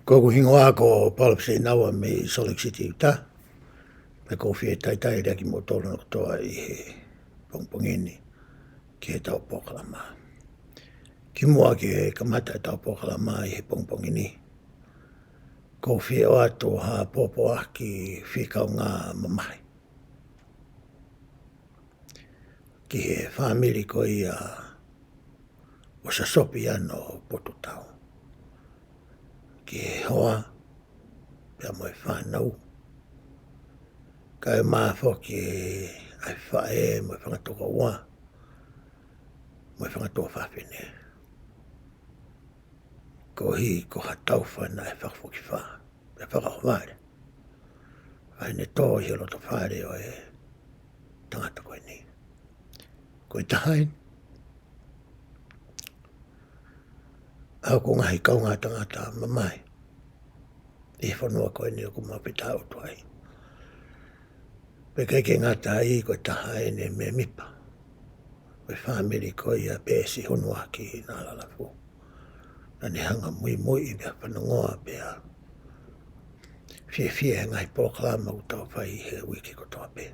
Ko hingoa ko palpsi nawa me Salt Lake City ta. Me ko fie tai leki mo tolo no toa I he pongpongini ki he tau pokalama. Ki mua ki he kamata tau pokalama I he pongpongini. Ko fie o ato ha popo aki whikau ngā mamahi. Ki he whamiri ko ia o sa sopi ano poto tau. Ki he hoa, pia moe whanau. Kai maa whoki ai whae moe whangatoka ua, moe whangatoa whawhine. Ko hi ko hatau whana e whakawhoki wha, e whakawhare. Ai ne tō hi roto whare o e tangata koe ni. Koe tahain. Au ko ngahi kaunga tangata mamai. I whanua koe ni o ko mapita o tuai. Pe kei ke ngata I koe tahain e me mipa. Koe whamiri koe ia pēsi honua ki nā lalafu. Na ne hanga mui I bea whanongoa bea. Fie ngai polokalama utau whai he wiki ko toa pe.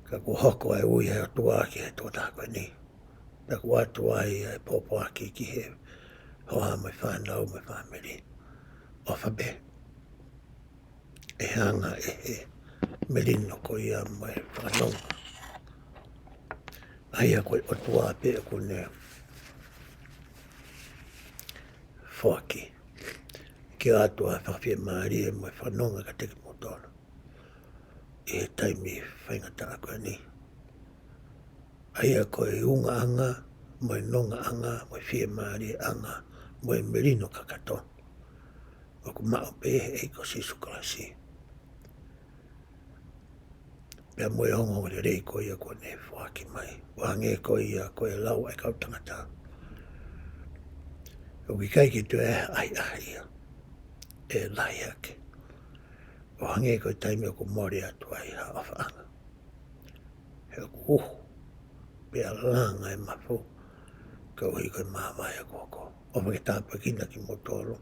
Ka ko hoko ai ui he atua ki he tōtā koe ni. Ka ko atua ai popo aki ki he hoa mai whanau mai whamiri. Ofa be. E hanga e he Melino ko ia mai whanonga. Aia koe atua pe ko ne whaki. Ki atua whawhia maari e mai whanonga ka teki motono. I he taimi whaingata koe ni. Aia koe unga anga, mai nonga anga, mai whia maari anga, mai Melino kakato. O ku mao pe e ko sisu kalasi. Pea moe hongo le rei ko ia ko ne whaki mai. Wange ko ia ko e lau e kau tangata. O ki kai ki tu e ai ia. E lai ake. O hange ko taimi o ku mori atu ai ha awhaanga. He o ku pea langa e mafu. Ka ui koe mawai a koko. O maki tāpa kina ki motoro.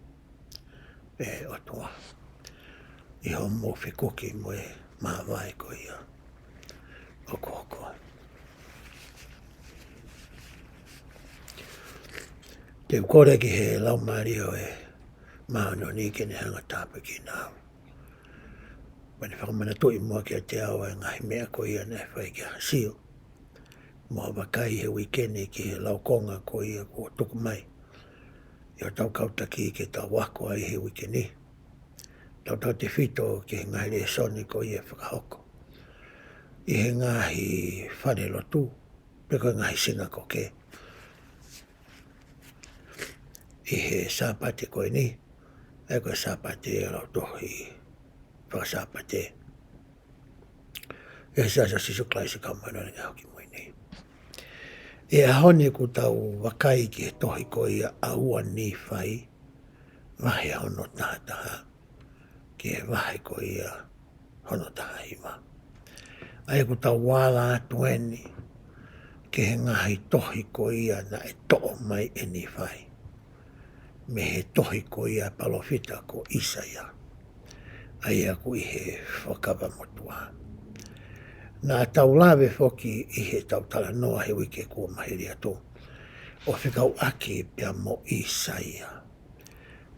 E o toa. I ho mo whikuki mo e mawai ko ia. O koko. Te ukore ki he lau maari o e maano ni ke ne hanga tāpa ki nāu. Mani whakamana tui mua ki a te awa e ngahi mea ko ia ne whai ki hasio. Mua wakai he wikene ki he lau konga ko ia ko tuku mai. I o tau kautaki ke tau wako ai he wikene. Tau te whito ki he ngahi le soni ko ia whakahoko. I he ngahi whare lotu, pe koe ngahi singa ko ke. I he sāpate koe ni, e koe sāpate e rau tohi, whakasāpate. E he sāsa sisu klaisi kaumana nga hoki mui ni. E ahone ku tau wakai ki he tohi ko ia aua NIFAI, wahe hono tahataha, ki he wahe ko ia hono taha hima. Ai ku tau wala atueni, ki he ngahi tohi ko ia na e to'o mai e NIFAI. Me he tohi ko ia palofita ko Isaia. Ai aku I he whakawa motua. Nā tau lawe whoki I he tau tala noa he wike kua mahiri atu. O whikau aki pia mo Isaia.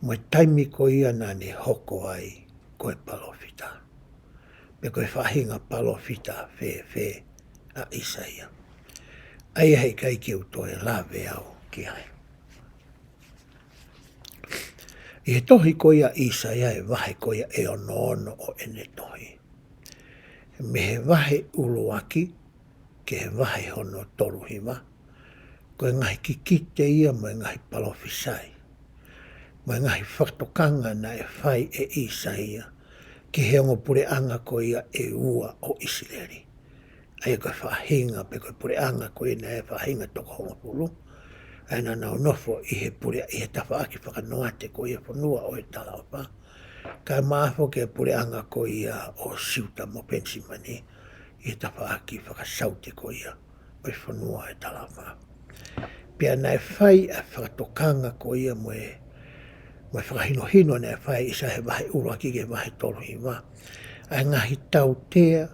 Mo taimi ko ia nā ne hoko ai koe palofita. Me koe whahinga palofita whe a Isaia. Ai hei kai ki utoe lawe au ki hai. I he tohi ko ia Isaia e wahe ko ia e ono o ene tohi. Me he wahe uluaki, ke he wahe hono toruhima, koe ngahi kikite ia mo e ngahi palofisai. Mo e ngahi whaktokanga na e whai e Isaia, ki he ongo pure anga ko ia e ua o Israeli. Ai koe whahinga pe koe pure anga ko ina e whahinga toko hongo pulu. Ai nā nau nofo I he pure I he tawa aki whakanoate ko ia whanua o e talaopa. Kai maafo ke pure anga ko ia o siuta mo pensimani I he tawa aki whakasaute ko ia o e whanua e talaopa. Pia nai whai a whakatokanga ko ia mo e Mai whakahino ne whai isa he wahe uraki ke wahe tolohi wā. Ai ngahi tautea,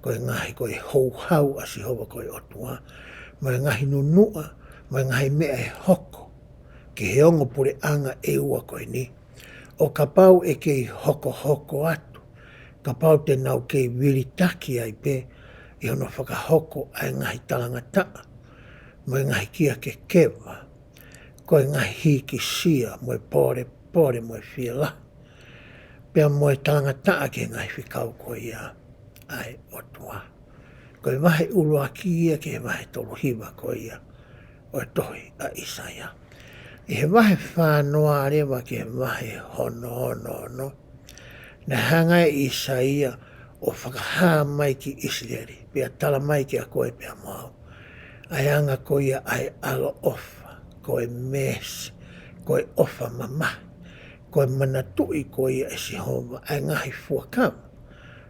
koe ngahi koe hou asi hova koe otua. Mai ngahi nunua, mai ngahi mea he hoko, ke he ongo pure anga e ua koe ni. O ka pau e kei hoko atu, ka pau te nau kei wiritaki ai pe, i hono whakahoko ai ngahi talangataa, mai ngahi kia ke kewa, koe ngahi hiki sia, moe pore moe whiala. Pea moe talangataa ke ngahi whikau koe ia ai otua. Koe wahe uruaki ia ke wahe tolohiwa koe ia, o tohi a Isaia. I he wahe whānoa rewa ke wahe hono. Na hanga e Isaia o whakahā mai ki Israeli, pia tala mai ki a koe pia mau. Ai anga koe ia ai alo ofa, koe mesi, koe ofa mamahi, koe manatui koe ia e Sihova, ai ngahi fuakam,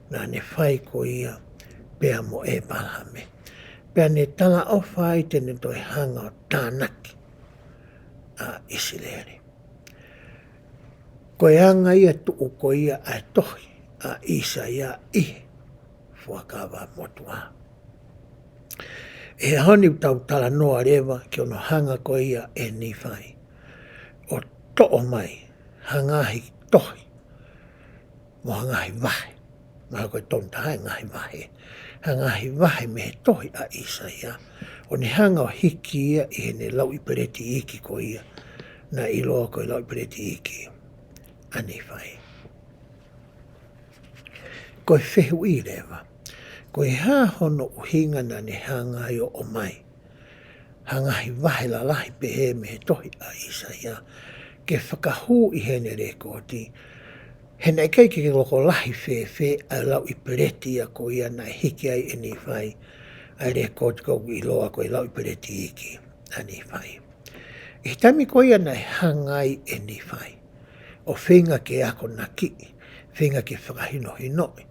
na ne whai koe ia pia mo e palame. Pia ne tala ofa ai tene toi hanga o tānaki a Israeli. Koe anga ia tuu koe ia ai tohi a Isaia ihe fuakawa motua. E honi tau tala noa rewa ki ono hanga koe ia e NIFAI. O to'o mai, hangahi tohi, mo hangahi wahe. Maha koe tonta hai ngahi wahe. Hangahi wahe me he tohi a Isaia. O ni hanga o hiki ia i ne lau i pereti iki koe ia. Na iloa koe lau i pereti iki. A NIFAI. Koe whehu i rewa. Koe hā hono uhinga na ne hanga i o mai. Hangahi wahe la lahi pehe me he tohi a Isaia. Ke whakahu i hene rekoti. Hena i keiki ke loko lahi whewhe a lau i pereti a ko ia na hiki ai e NIFAI. A rekoti kou i loa koe lau i pereti iki a NIFAI. I tami ko ia na hangai e NIFAI. O whenga ke ako na ki, whenga ke whakahino hinoi.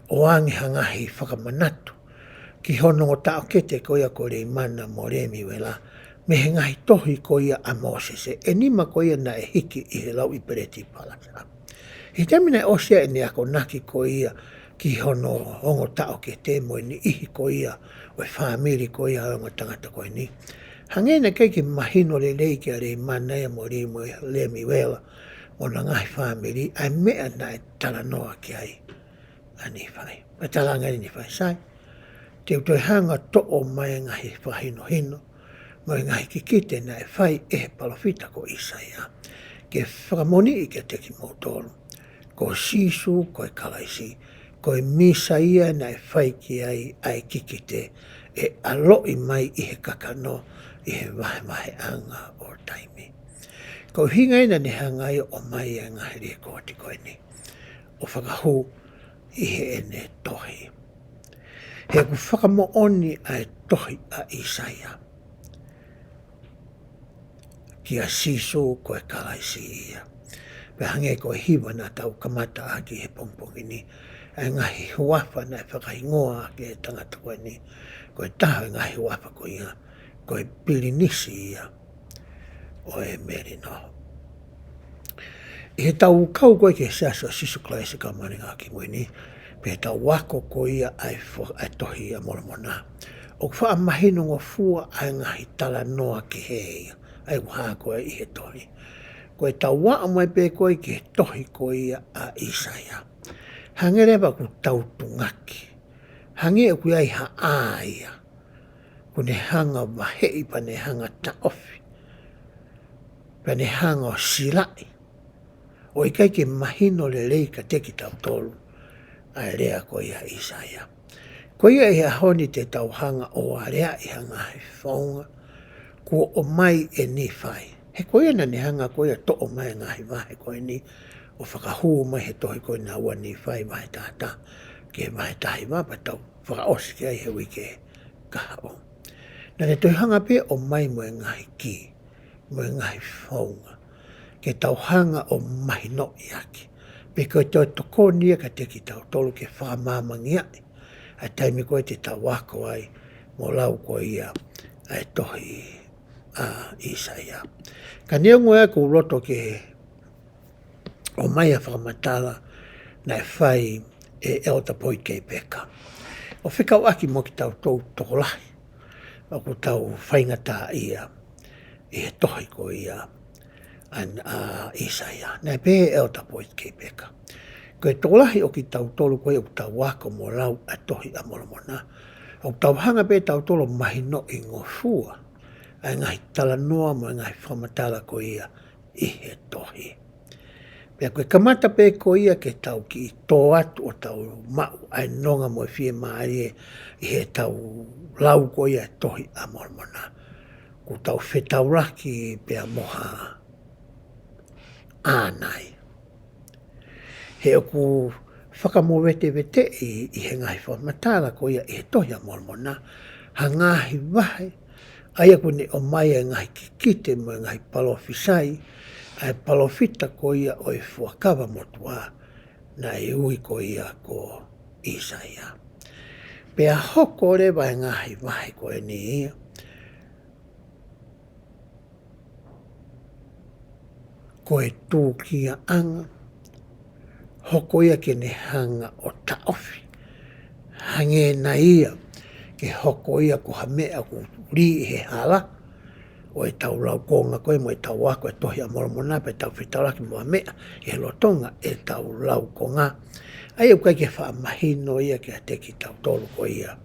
O angi hangahi whakamanatu, ki hono o tao kete ko ia ko rei mana mo remi wela, me he ngahi tohi ko ia a Mosese, e nima ko ia na e hiki i he lau i pereti palasa. I tamina e osia e ne ako naki ko ia, ki hono ongo tao kete mo ni ihi ko ia, o e whamiri ko ia ongo tangata ko ni. Hangena keiki mahino le leiki a rei mana e mo remi wela, o na ngahi whamiri, ai mea na e tala noa ki ai. A NIFAI. A talanga ni NIFAI sai. Te utoi hanga to'o mai ngahi whahino, mai ngahi kikite na e whai e palofita ko Isaia. Ke whakamoni i ke teki mautoro. Ko sisu, ko e kalaisi, ko e misa ia na e whai ki ai kikite, e aloi mai i he kakano, i he wahe anga o taimi. Ko hinga ina ni hangai o mai e ngahi rekoti koe ni. O whakahu, i he ene tohi. He ku whakamooni ai tohi a Isaia. Ki a sisu koe kalaisi ia. Pe hange koe hiwa na tau kamata aki he pongpongi ni. Ai ngahi Huafa na whakahingoa aki he tangata koe ni. Koe taha ngahi Huafa koe ia. Koe Pilinisi ia. O e Melino. I he tau kau koe ke sasa sisu klaesi ka maringa ki moe ni. Pe tau wako ko ia ai tohi a moramona. O wha mahino ngā fua ai ngahi tala noa ki he ia. Ai waha koe i he tohi. Koe tau waa mai pe koe ki he tohi ko ia a Isaia. Hangerewa ku tau tungaki. Hange ku ai ha aia. Ku ne hanga wahei pa ne hanga taofi. Pa ne hanga o silai. O i kai ke mahino le leika teki tau tolu. Ai rea ko ia Isaia. Ko ia i honi te tau hanga o a rea i hanga he whaunga. Ko o mai e NIFAI. He ko ia na ni hanga ko ia to o mai ngahi wahe ko ni. O whakahu mai he tohi ko na ua NIFAI wahe tata. Ke wahe tahi wapa tau whakaosi ki ai he wike kaha o. Na ne toi hanga pe o mai mo e ngahi ki. Mo e ngahi whaunga. Ke tau hanga o mahi no i aki. Pe koe toi toko nia ka teki tau tolu ke whamamangi ai. A taimi koe te tau wako ai mo lau koe ia ai tohi a Isaia. Ka nia ngoe ku roto ke o mai a whakamatala na e whai e elta poi kei peka. O whikau aki mo ki tau tau tokolahi. O ku tau whaingata ia i he tohi ko ia an Isaia. Na e pehe elta poi kei peka. Ko e tokolahi o ki tau tolu koe o tau wako mo lau a tohi a moramona. O tau hanga pe tau tolo mahi no i ngofua. A ngai tala noa mo ngai whamatala ko ia i he tohi. Pea koe kamata pe ko ia ke tau ki tō atu o tau mau ai nonga mo e fie maari i he tau lau ko ia tohi a moramona. Ko tau whetau raki pea moha ānai. He o ku whakamowete wete i he ngai whamatala ko ia i he tohi a moramona. Ha ngahi wahe, aia kune o mai e ngai kikite mo e ngai palofisai, ai palofita ko ia o e fuakawa motua na e ui ko ia ko Isaia. Pea hoko rewa e ngahi wahe ko e ni ia. Ko e tūkia anga, hoko ia ke ne hanga o taofi. Hange na ia ke hoko ia ko hamea ko ri he hala. O e tau lau konga koe mo e tau wako e tohi a moramona pe tau whitauraki mo hamea e lotonga e tau lau konga. Ai au kai ke wha mahino ia ke a teki tau tolu ko ia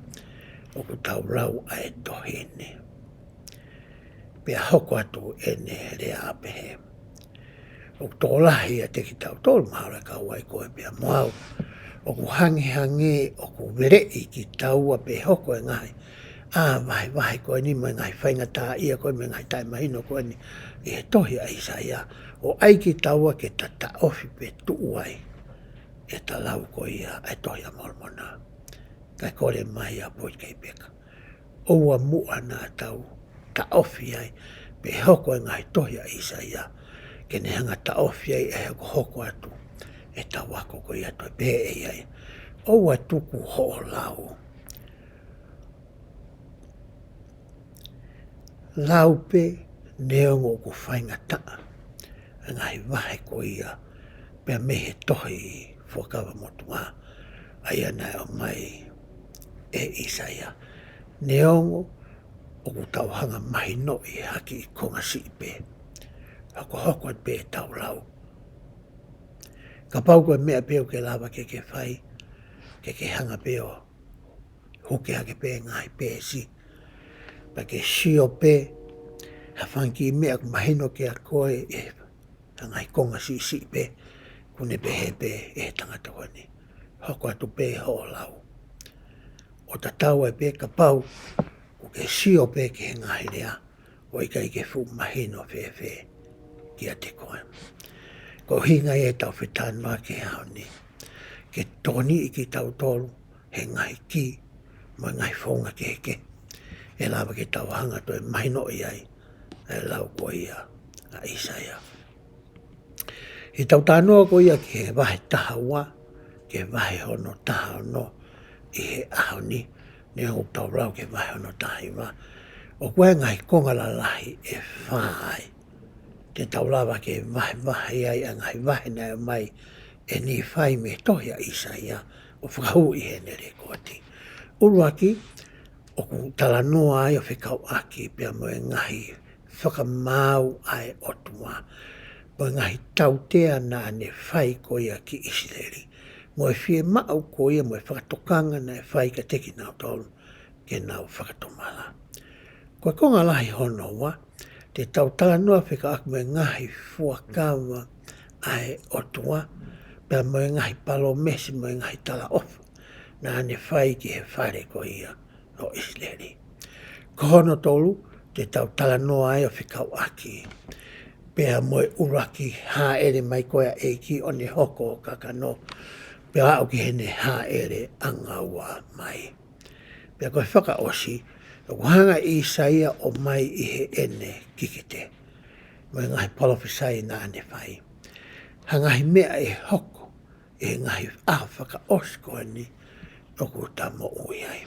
o ku tau lau a e tohi ne. Pea hoko atu e ne rea apehe. O ku tōlahi a teki tau tolu mahaura ka wai koe pea moau. O ku hange o ku verei ki taua pe hoko e ngai. Vai koe ni mai ngai whaingata ia koe me ngai tai mahino koe ni. I he tohi a Isaia. O ai ki taua ke tata ofi pe tuuai. E ta lau koe ia ai tohi a moramona. Kai kore mai a poi kei peka. Oua mua na tau ta ofi ai. Pe hoko e ngai tohi a Isaia. Ke ne hanga ta ofi ai e hoko atu. E ta wako koe ia toi pe e ai. Oua tuku ho lau. Laupe neongo ku whaingata. Ngai wahe ko ia. Pea mehe tohi fuakawa motua. Aia nai o mai e Isaia. Neongo o ku tau hanga mahi no i haki i konga siipe. Hoko at pe tau lau. Ka pau koe mea peo ke lawa ke whai. Ke hanga peo. Huke hake pe ngai pe si. Pa ke sio pe, ha whanki mea ku mahino ke a koe e hangai konga si pe, kune pe he pe e tangata wane. Hoko atu pe ho lau. O ta tau e pe ka pau, ku ke sio pe ke he ngahi rea, o i kai ke fu mahino fe ki a te koe. Ko hinga e tau whetanoa ke hao ni, ke toni i ki tau tolu, he ngahi ki, mo ngai whonga ke heke. E lawa ke tau hanga to e mahino i ai, e lau ko ia a Isaia. I tau tānoa ko ia ki he wahe taha wa, ke wahe hono taha no, i he aho ni, ne o tau rau ke wahe hono taha i wa. O koe ngai konga la lahi e whai. Te tau lawa ke wahe ai a ngai wahe na e mai, e NIFAI me tohi a Isaia, o whakahu i he nere koati. Uruaki, o ku tala noa ai o whikau aki pia mo e ngahi whakamau ai otua. Mo e ngahi tautea na ne whai ko ia ki Isideri. Mo e whie mau ko ia mo e whakatokanga na e whai ka teki nau tolu ke nau whakatomala. Ko e konga lahi hono wa, te tau tala noa whika aki mo e ngahi fuakawa ai otua. Pia mo e ngahi palo mesi mo e ngahi tala ofu. Na ne whai ki he whare ko ia. O Isideri. Ko hono tolu, te tau tala noa ai o whikau aki. Pea moe uraki hā ere mai koea e ki o ne hoko o kakano. Pea au ki hene hā ere angaua mai. Pea koe whaka osi, o hanga Isaia o mai i he ene kikite. Moe ngahi palofisai na ane whai. Hangahi mea e hoko, e ngahi whaka osi koe ni, o kuta mo ui ai.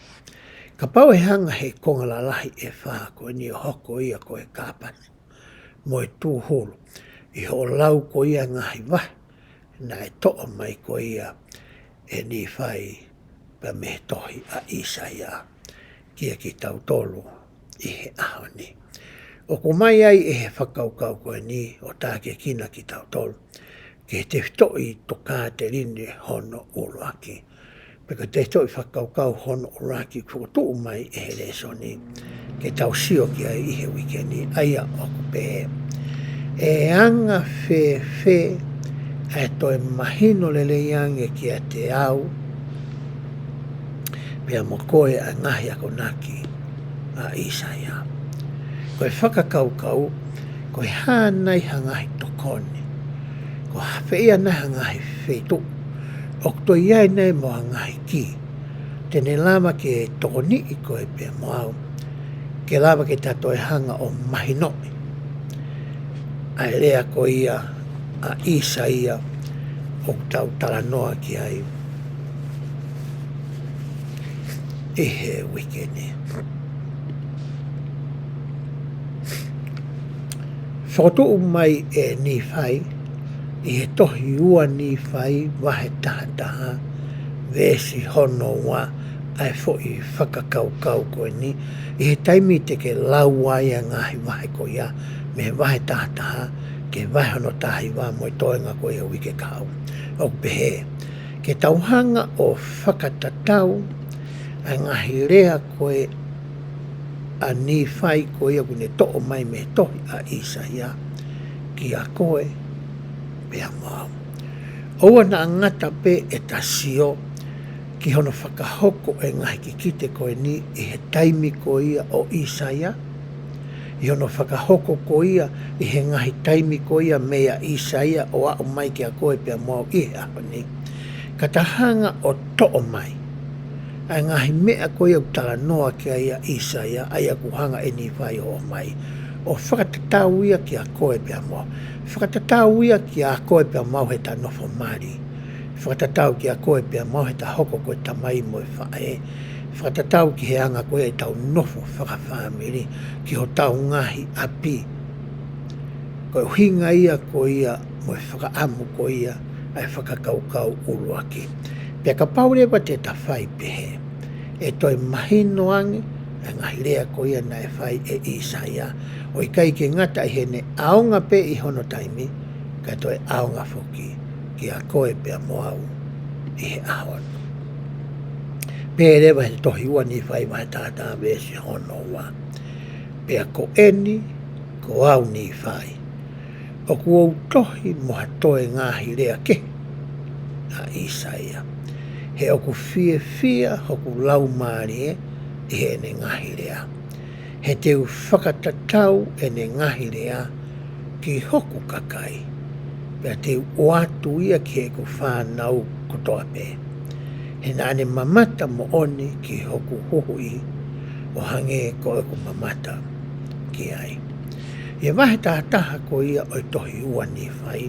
Ka pau e hanga he konga la lahi e wha koe ni o hoko ia koe kāpani. Mo e tūhulu. I ho lau ko ia ngahi wahi. na e to'o mai ko ia e NIFAI pa me tohi a Isaia kia ki tau tolu i he aho ni. O ko mai ai e he whakaukau koe ni o tā ke kina ki tau tolu ke te toi to kā te rini hono uruaki. Peka te toi whakaukau hono uruaki ko tuu mai e he reso ni ke tau sio ki ai i he wikeni aia o ku pehe. E anga fe e toi mahino lele iange ki a te au pia mo koe a ngahi ako naki a Isaia. Koe whakakaukau, koe hānai hangahi tokone, ko hawhea nai hangahi whetu, o toi iai nei mo hangahi ki, tene lama ke tokoni i koe pia mo au, ke lama ke tato e hanga o mahinoi. Ai lea ko ia a Isaia o tau talanoa ki ai i he wikene. Whakatu mai e NIFAI, i he tohi ua NIFAI wahe taha vesi hono wa ai fo i whakakaukau koe ni, i he taimi te ke lauai a ngahi wahe ko ia, me wahe taha ke wahe hono tahi wa moi toenga koe a wike kau. O pehe, ke tauhanga o whakatatau, a ngahi rea koe a NIFAI koe a kune to'o mai me tohi a Isaia ki a koe pea mau. Oua na ngata pe e tasio ki hono whakahoko e ngahi ki kite koe ni i he taimi koe ia o Isaia. I hono whakahoko koe ia i he ngahi taimi koe ia mea Isaia o a o mai ki a koe pea mau i he aho ni. Katahanga o to'o mai. Ai ngahi mea koe au tala noa ki a ia Isaia ai a kuhanga e NIFAI o mai. O whakatatau ia ki a koe pia mo. Whakatatau ia ki a koe pia mau he ta nofo mari. Whakatatau ki a koe pia mau he ta hoko koe tamai mo e whae. Whakatatau ki he anga koe e tau nofo whakawhamiri ki ho tau ngahi api. Koe hinga ia koe ia mo e whakaamu koe ia ai whakakaukau uruaki. Pea ka paure pa te tawhai pehe. E toi mahino ange, e ngahi rea ko ia na e whai e Isaia. O i kai ke ngata i hene aonga pe i hono taimi, ka toi aonga foki ki a koe pea moau i he ahon. Pea rewa he tohi ua NIFAI wahe tātā vesi hono wa. Pea ko eni, ko au NIFAI. O ku au tohi moha toe ngahi rea ke a Isaia. He oku fia hoku lau maari e he ne ngahi rea. He teu whakatatau e ne ngahi rea ki hoku kakai. Pea teu oatu ia ki he ku whanau kutoa pe. He nane mamata mo oni ki hoku huhui o hange ko eku mamata ki ai. He wahe tahataha ko ia o tohi ua NIFAI.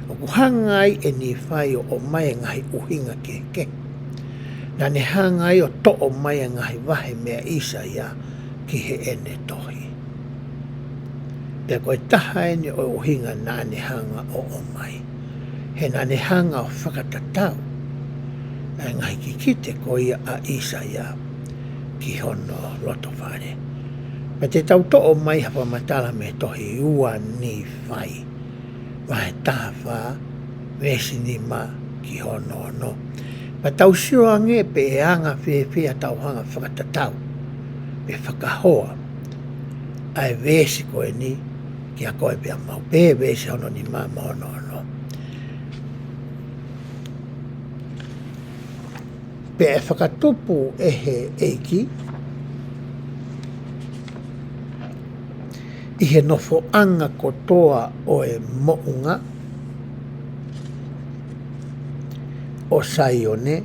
O ku hangai e NIFAI o mai ngahi uhinga ke. Na ne hangai o to'o mai ngahi wahe mea Isaia ki he ene tohi. Pea koe taha ene o uhinga na ne hanga o mai. He na ne hanga o whakatatau. A ngahi ki kite ko ia a Isaia ki hono loto whare. Pa te tau to'o mai hapa matala me tohi ua NIFAI. Wahe taha wha vesi ni ma ki hono no. Pa tau sio ange pe e anga whewhea tau hanga whakatatau. Pe whakahoa. Ai vesi koe ni ki a koe pia mau. Pe vesi hono ni ma mono no. Pe e whakatupu e he eiki. I he nofo anga kotoa o e mounga. O Saione.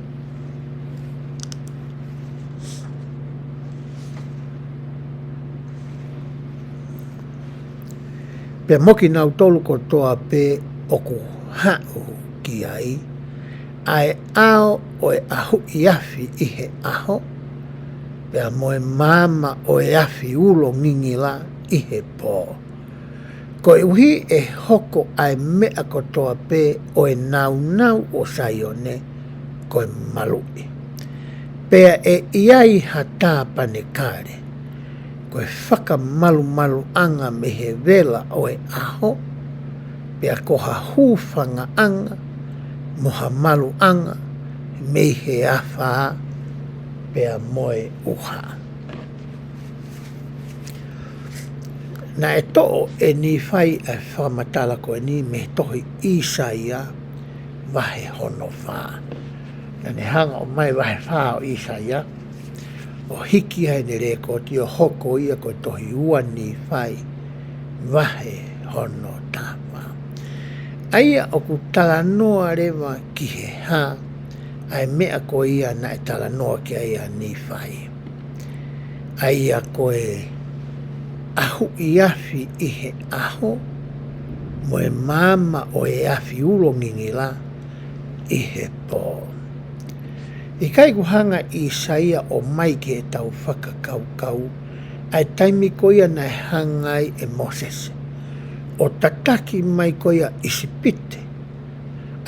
Pe moki nau tolu kotoa pe oku hau ki ai. Ai ao o e ahu iafi i he aho. Pe moe mama o e afi ulo ngingila i he pō. Ko e uhi e hoko ai mea kotoa pē o e nau o saione ko e malui. Pea e iai hata pane kare. Ko e whaka malu anga me he vela o e aho. Pea ko ha hūwhanga anga, moha malu anga, me he awha, pea moe uha. Na e to'o e NIFAI e whamatala ko e ni me tohi Isaia wahe hono wha. Na ne hanga o mai wahe wha o Isaia, o hiki hai ne reko ti o hoko ia ko tohi ua NIFAI wahe hono tāwha. Aia o ku talanoa rewa ki he ha, ai mea ko ia na e talanoa ki aia NIFAI. Aia ko e ahu i afi i he aho, mo e mama o e afi ulongingi la i he pō. I kai kuhanga i saia o mai ki e tau whakakau, ai taimi ko ia na e hangai e Moses. O tataki mai ko ia isipite.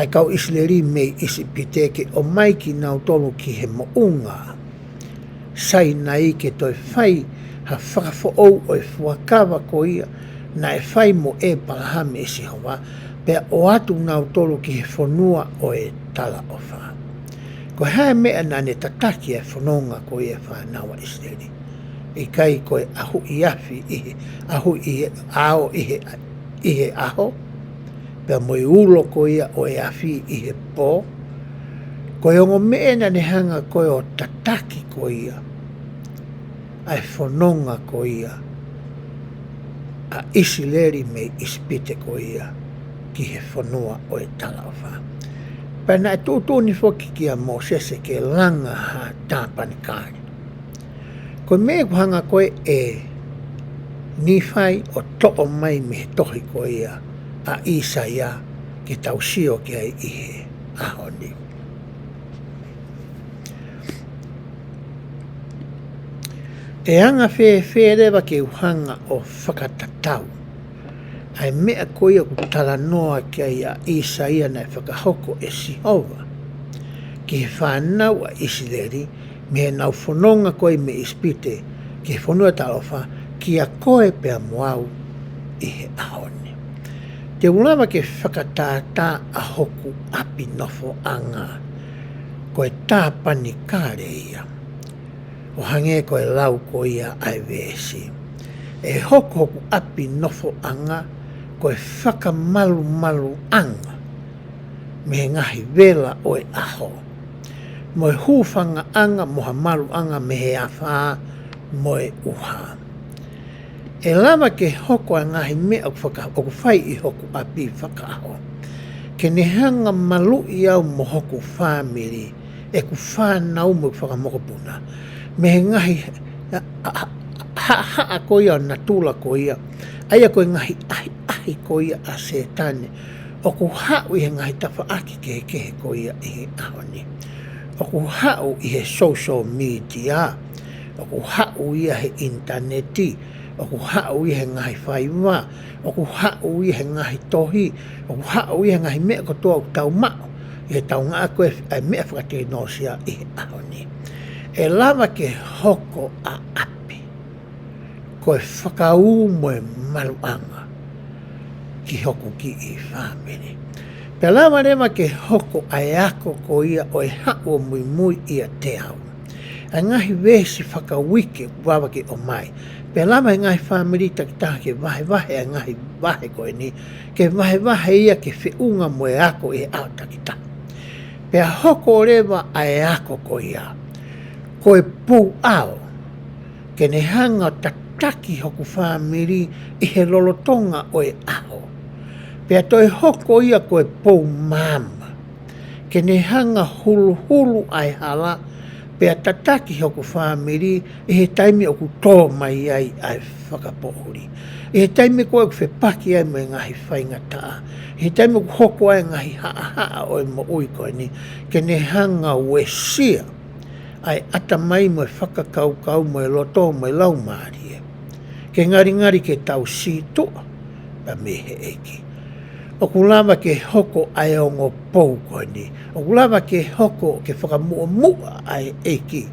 Ai kau isleri mei isipite ke o mai ki nau tolu ki he mounga. Sai nai ke toi whai ha whakafo ou o e fuakawa ko ia na e whai mo e palahame e sihowa pea o atu nau tolu ki he whanua o e tala o wha. Ko hae mea na ne tataki e whanonga ko ia whanawa isleri. I kai ko e ahu i afi i he ahu i he ao i he aho pea mo i ulo ko ia o e afi i he pō. Ko e ongo mea na ne hanga ko e o tataki ko ia ai whanonga ko ia a isileri me ispite ko ia ki he whanua o e talawha. Pena e tūtūni whoki ki a Moses ke langa ha tāpani kāri. Ko me kuhanga koe e NIFAI o to'o mai me tohi ko ia a Isaia ki tau sio ki ai i he ahoni. E anga rewa ke uhanga o whakatatau. Ai mea ko ia ku talanoa ki ai a Isaia na whakahoko e Sihova. Ki he whanau a Isileri me he nau whanonga koe me ispite ki he whanua talofa ki a koe pea moau i he ahone. Te ulawa ke whakatātā a hoku api nofo anga koe tāpani kāre ia. O hange koe lau ko ia ai vesi. E hoku api nofo anga koe whakamalu anga me ngahi vela o e aho. Mo e hūwhanga anga moha malu anga me he awha mo e uha. E lama ke hoko a ngahi mea o whai i hoku api whakaaho. Ke ne hanga malu i au mo hoku whamiri e ku whanau mo whakamoko puna. Me he ngahi haa ko ia na tula ko ia. Aia koe ngahi ahi ko ia a setane. O ku hau i he ngahi tawha aki kehe ko ia i he ahoni. O ku hau i he social media. O ku hau i he interneti. O ku hau i he ngahi whaiwa. O ku hau i he ngahi tohi. O ku hau i he ngahi mea kotoa o tau mao. I he tau ngā koe ai mea whakatei nosia i he ahoni. E lava ke hoko a api. Koe whakau mo e maluanga. Ki hoko ki i whamere. Pe lava rewa ke hoko ai ako ko ia o e hao mui ia te au. A ngahi wesi whakawike wawa ke o mai. Pe lava e ngahi whamere takitaha ke wahe a ngahi wahe koe ni. Ke wahe ia ke whiunga mo e ako i au takitaha. Pe hoko rewa ai ako ko ia. Koe pū ao, ke ne hanga tataki hoku whamiri i he lolotonga o e ao. Pea toi hoko ia koe pū mama, ke ne hanga hulu ai hala, pea tataki hoku whamiri i he taimi o ku tō mai ai whakapohuri. I he taimi koe ku whepaki ai mo e ngahi whainga taa. I he taimi ku hoko ai ngahi haa o e mo ui koe ni, ke ne hanga wesia. Ai ata mai mo e whakakau mo e loto mo e lau maari e. Ke ngari ke tau si toa, pa me he eki. O kulama ke hoko ai ongo pou koe ni. O kulama ke hoko ke whakamua mua ai eki.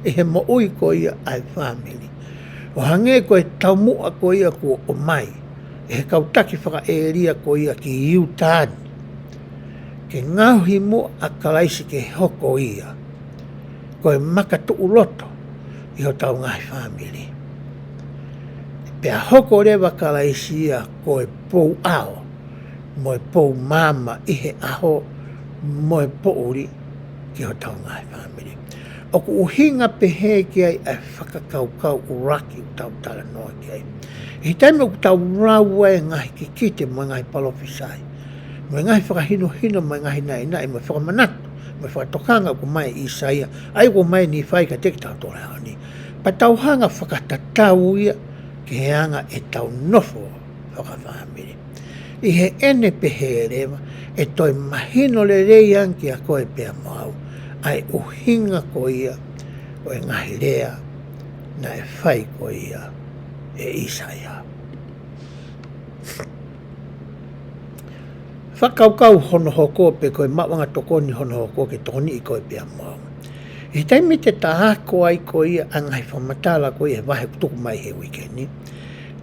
E he mo ui ko ia ai family. O hange koe tau mua ko ia ko o mai. E he kautaki whaka e ria ko ia ki iu tāni. Ke ngauhi mua a kalaisi ke hoko ia. Koe maka tuu loto i ho tau ngai family. Pea hoko rewa kalaisi ia koe pou ao. Moe pou mama i he aho moe pouri ki ho tau ngai family. O ku uhinga pehe ki ai ai whakakaukau uraki u tau tala noa ki ai. I taime ku tau raua e ngahi ki kite moe ngahi palofisai. Moe ngahi whakahino hino moe ngahi nai nai moe whakamanatu. Moe whakatokanga ku mai i saia. Ai ku mai ni whai ka teki tau tole haoni. Pa tau hanga whakatatau ia ki he anga e tau nofo whakawhamiri. I he ene pehe rewa e toi mahino le rei anki a koe pea mau. Ai uhinga ko ia o e ngahi rea na e whai ko ia e Isaia. Whakaukau hono hoko pe koe mawanga tokoni hono hoko ke toni i koe pea mau. I taimi te tahako ai ko ia a ngahi whamatala ko ia wahe tuku mai he wikeni.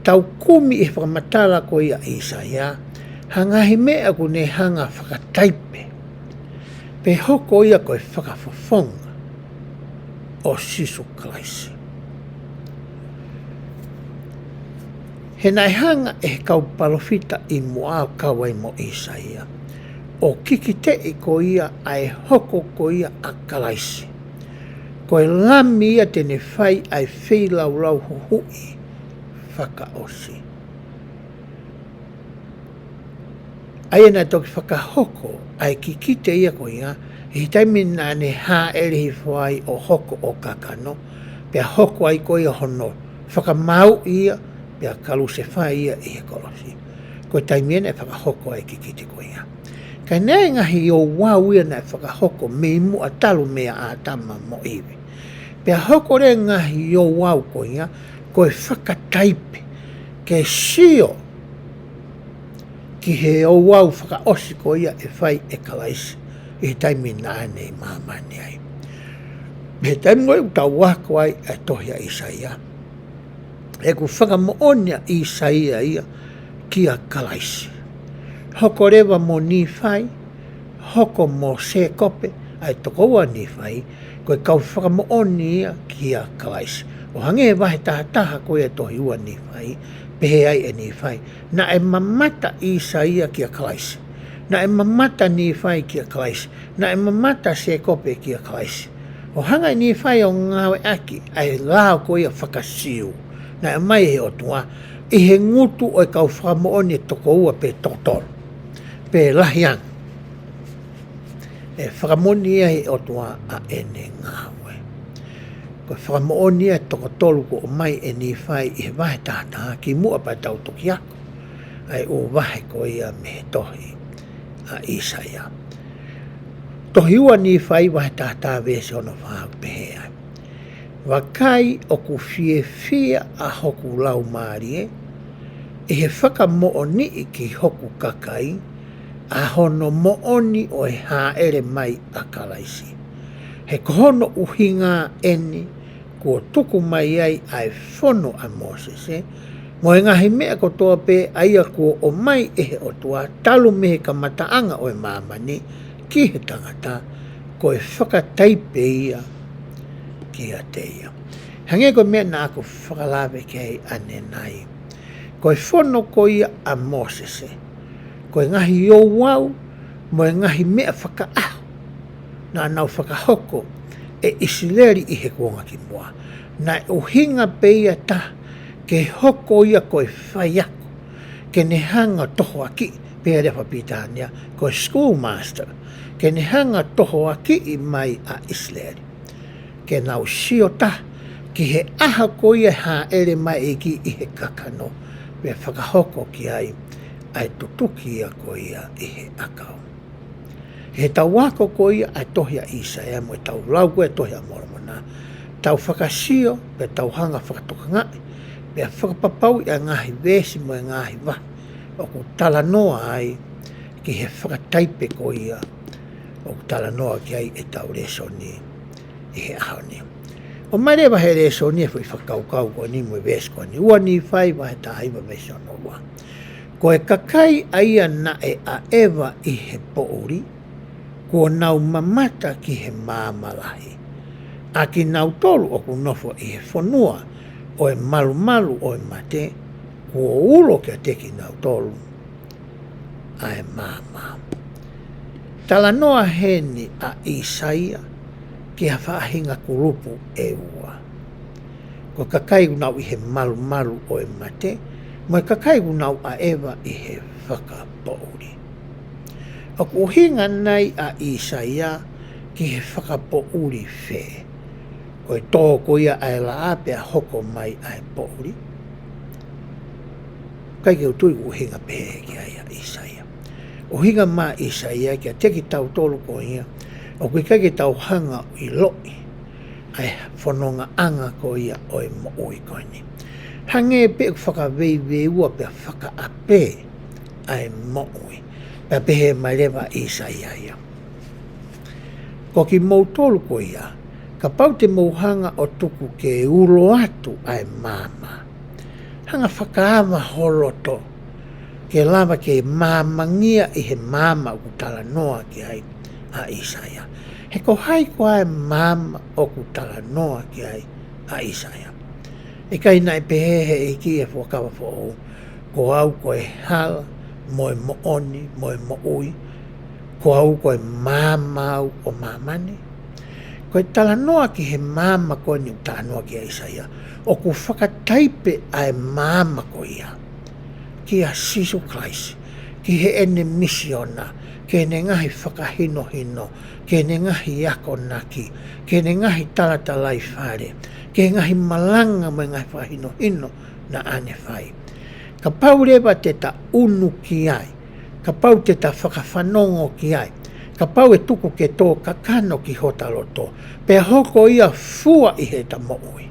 Tau kumi i whamatala ko ia Isaia. Hangahi mea ku ne hanga whakataipe. Pe hoko ia koe whakafofonga o Sisu Kraisi. He nai hanga e kau palofita i mua kawai mo Isaia. O kiki te i ko ia ai hoko ko ia a Kraisi. Koe lami ia tene whai ai whilau lau hui whakaosi. Ai na toki whakahoko ai ki kite ia ko ia, i taimi nā ne hā ere hi whai o hoko o kakano, pia hoko ai ko ia hono, whakamau ia, pia kalu se whai ia i he kolosi. Ko taimi ena e whakahoko ai ki kite ko ia. Kai nei ngahi o wau ia na e whakahoko me imu a talu mea a tama mo iwi. Pia hoko re ngahi o wau ko ia, ko e whakataipe, ke sio, ki he o wau whakaosi ko ia e whai e kalaisi. I he taimi nāne i māmani ai. Me he taimi ngoi utau wako ai e tohia Isaia. E ku whakamoonia Isaia ia ki a kalaisi. Hoko rewa mo NIFAI, hoko mo se kope, ai tokoua NIFAI, koe kau whakamoonia ki a kalaisi. O hange e wahe taha ko e tohi ua NIFAI, pehe ai e NIFAI. Na e mamata Isaia ki a kalaisi. Na e mamata NIFAI ki a kalaisi. Na e mamata se kope ki a kalaisi. O hanga i NIFAI o ngawe aki, ai lao ko ia whakasiu. Na e mai he o tua, i he ngutu o e kau whakamooni e toko ua pe totoro. Pe lahiang. E whakamooni ia he o tua a ene ngawe. Ko whakamooni ia toko tolu ko o mai e NIFAI i he wahe tātaha ki mua pa tau toki ako. Ai o wahe ko ia me he tohi a Isaia. Tohi ua NIFAI wahe tātaha vese ono whahau pehe ai. Wakai o ku fie a hoku lau maarie, e he whakamooni i ki hoku kakai, a hono mooni o e haere mai a kalaisi. He kohono uhinga eni, kua tuku mai ai ai whono a Mosese, mo e ngahi mea ko toa pe aia kua o mai e he o tua, talu mehe ka mataanga o e mamani, ki he tangata, ko e whakataipe ia ki a te ia. Hange ko mea nā ko whakalawe kei ane nai. Ko e whono ko ia a Mosese, ko e ngahi o wau, mo e ngahi mea whakaahu, na nau whakahoko, e isileri i he kuonga ki mua. Na uhinga pe ia ta, ke hoko ia ko e whaiako, ke ne hanga toho aki, pe rewa pitania, ko e schoolmaster, ke ne hanga toho aki i mai a isileri. Ke nau sio ta, ki he aha ko ia ha ere mai e ki i he kakano, me whakahoko ki ai tutuki ia ko ia i he akau. He tau wako ko ia ai tohia Isaia mo e tau lau koe tohia moromona. Tau whakasio, pe tau hanga whakatoka ngai, pe whakapapau i a ngahi vesi mo e ngahi wa, o ku tala noa ai ki he whakataipe ko ia o ku tala noa ki ai e tau reso ni i he aho ni. O mai rewa he reso ni e fui whakaukau ko ni mui ves ko ni ua ni whai wa he tahaiwa me sono wa. Ko e kakai aia na e a ewa i he pouri, ko nau mamata ki he māmalahi. A ki nau tolu o ku nofo i he whanua o e malu malu o e mate, ko ulo kia teki nau tolu a e māma. Tala noa heni a Isaia ki ha whaahinga kurupu e ua. Ko kakai unau i he malu malu o e mate, mo e kakai unau a ewa i he whakapouri. O ku hinga nei a Isaia ki he whakapouri whē. Ko e tōko ia ai la ape a hoko mai ai pouri. Kai ke utui uhinga pehe ki ai a Isaia. Uhinga mā Isaia ki a teki tau tolu ko ia, o kui kai ke tau hanga i loi, ai whanonga anga ko ia o e mo oi ko ni. Hange pe ku whakawei wei ua pe whaka ape ai mo oi, pe pehe mai lewa Isaia ia. Ko ki mou tolu ko ia, ka pau te mouhanga o tuku ke ulo atu ai māma. Hanga whakaama holoto ke lava ke māmangia i he māma o kutala noa ki ai a Isaia. He ko hai ko ai māma o kutala noa ki ai a Isaia. E kai nai pehehe e ki e whakawa whoo, ko au ko e hala, mo e mooni, mo e moui, ko au ko e māmau o māmane. Ko e tala noa ki he māma ko ni tala noa ki a Isaia. O ku whakataipe ai māma ko ia. Ki a Sisu Christ. Ki he ene misiona. Ke ne ngahi whakahino hino. Ke ne ngahi ako naki. Ke ne ngahi talatalai whare. Ke ngahi malanga me ngahi whakahino hino na ane whai. Ka pau rewa te ta unu ki ai. Ka pau te ta whakawhanongo ki ai. Ka pau e tuku ke tō kakano ki hotaloto. Pe hoko ia fua i he ta mo'ui.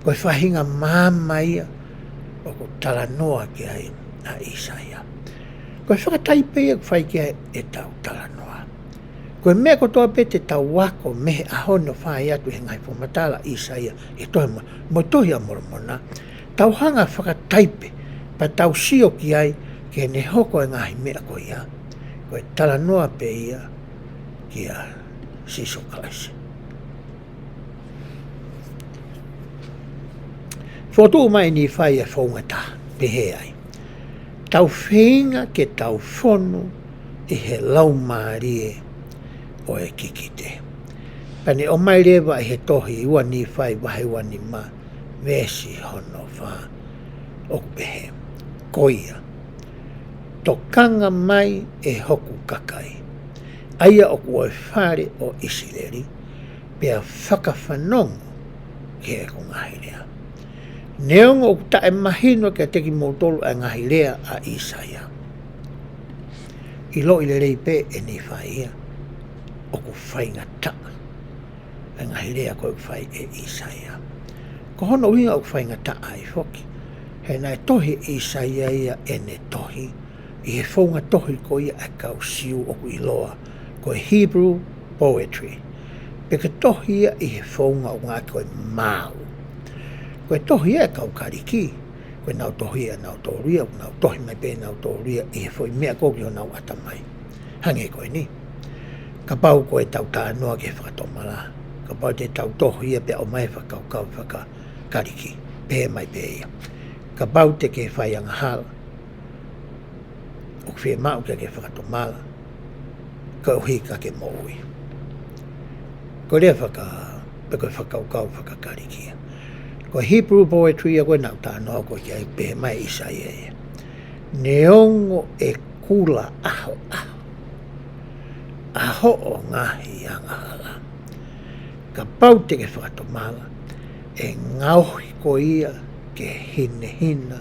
Ko e whahinga māma ia o ko tala noa ki ai a Isaia. Ko e whakataipe ia kwhai ki ai e tau tala noa. Ko e mea ko toa pe te tau wako mehe a Hono whai atu he ngai pumatala Isaia e tohe mo tohi a moromona. Tau hanga whakataipe pa tau sio ki ai ke ne hoko e ngahi mea ko ia. Ko e tala noa pe ia ki a Sisu Christ. Fotu mai ni whai e whaungata pehe ai. Tau whenga ke tau whonu i he lau maarie o e kikite. Pane o mai rewa i he tohi ua ni whai wahe wani ma vesi hono wha o pehe. Koia. Tokanga mai e hoku kakai. Aia o kua whare o Isileri, pia whakawhanongo ke e ko ngahirea. Neongo o ta e mahino ke teki motolu a ngahirea a Isaia. Ilo i le rei pe e NIFAI ia, o ku whainga ta. A ngahirea ko e whai e Isaia. Ko hono uinga o ku whainga ta ai foki. He nai tohi Isaia ia e ne tohi. I he whaunga tohi ko ia a kau siu o ku iloa, ko e Hebrew poetry. Peka tohi ia i he whaunga o ngā koe mau. Ko e tohi ia kau kariki, ko e nau tohi ia nau tōria, ko nau tohi mai pē nau tōria, i he whoi mea koki o nau atamai. Hange koe ni. Ka pau ko e tau tā noa ke whakatomala. Ka pau te tau tohi ia pe o mai whakau kau whaka kariki, pē mai pē ia. Ka pau te ke whaianga hala. O kwhia mau kia ke whakatomala, ka uhi ka ke moui. Ko rea pe koe whakaukau whakakarikia. Ko Hebrew poetry a koe nau tānoa koe kia pehe mai Isaia ia. Neongo e kula aho aho. Aho o ngahi anga hala. Ka pau te ke whakatomala, e ngauhi ko ia ke hine hina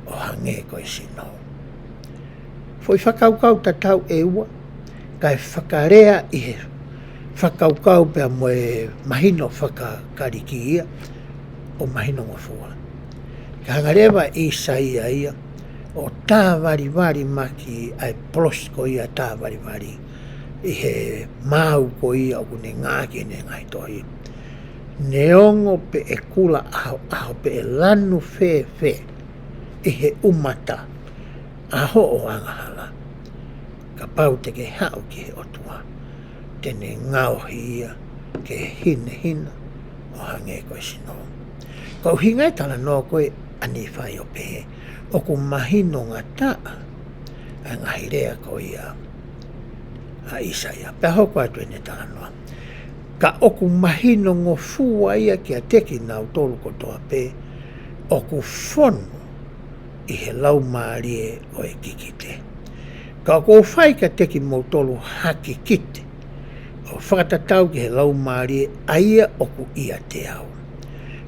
o hange koe sinau. Foi whakaukau tatau e ua, kai whakarea i he whakaukau pia mo e mahino whakakariki ia o mahino ngafua. Ka hangarewa Isaia ia, o tā wari maki ai plos ko ia tā wari i he mau ko ia o kune ngāke ne ngai tohi. Neongo pe e kula aho pe e lanu fe i he umata aho o angahala. Ka pau te ke hao ki he otua. Tene ngauhi ia ke hina o hange koe sino. Kau hingai tala no koe NIFAI o pehe. O ku mahino ngā taa a ngahirea ko ia a Isaia. Pea hoko atu ene tala noa. Ka oku mahino ngō fua ia ki a teki nau tolu kotoa pe o ku fono i he lau maarie o e kikite. Ka oku whai ka teki mō tolu haki kite o whakatatau ki he lau maarie aia oku ia te au.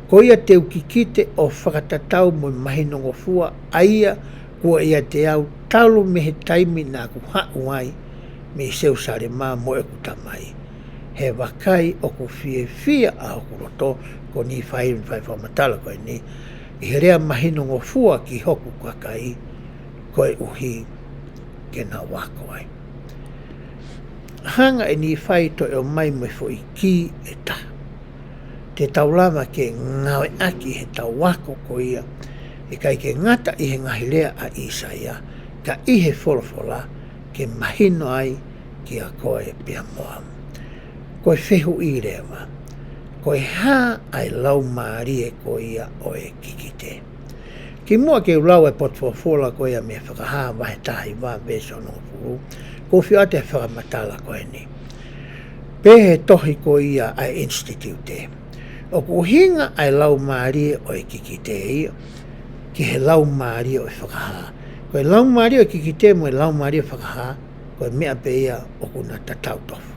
Ko ia te ukikite o whakatatau mo mahino ngō fua aia kua ia te au talu me he taimi nā ku hau ai me seu sare mā mo e kutamai. He wakai o ku fia a o ku roto ko NIFAI whaiwhamatala koe ni i he rea mahino ngō fua ki hoku kakai koe uhi ke nā wako ai. Hanga e NIFAI to e o mai mo fo i ki e taha. Te taulama ke ngawe aki he tau wako ko ia e kai ke ngata i he ngahirea a Isaia ka i he wholofola ke mahino ai ki a koe pia moa. Koe whehu i rewa. Koe hā ai lau maarie ko ia o e kikite. Ki mua ke ulau e potfofola ko ia me whakahā wahe tahi wā beso no furu. Ko whio ate whakamatala koe ni. Pehe tohi ko ia ai institute. O ku hinga ai lau maarie o e kikite ia. Ki he lau maarie o e whakahā. Koe lau maarie o e kikite mo e lau maarie o whakahā. Koe mea pe ia o ku na tatau tofu.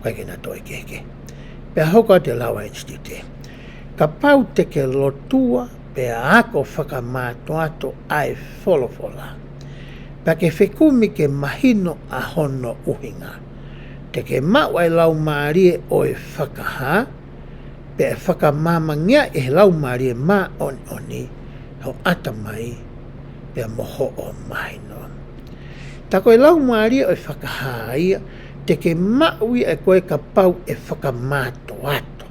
Koe ke na toi keke. Pea hoko te lawa institute. Ka pau te ke lotua pea ako whakamātoato ai wholofola. Pea ke whekumi ke mahino a hono uhinga. Te ke mau ai lau maarie o e whakahā. Pea whakamāmangia e lau maarie mā oni ho atamai pea moho o mahino. Ta koe lau maarie o e whakahā ia te ke maui e koe ka pau e whakamātoato.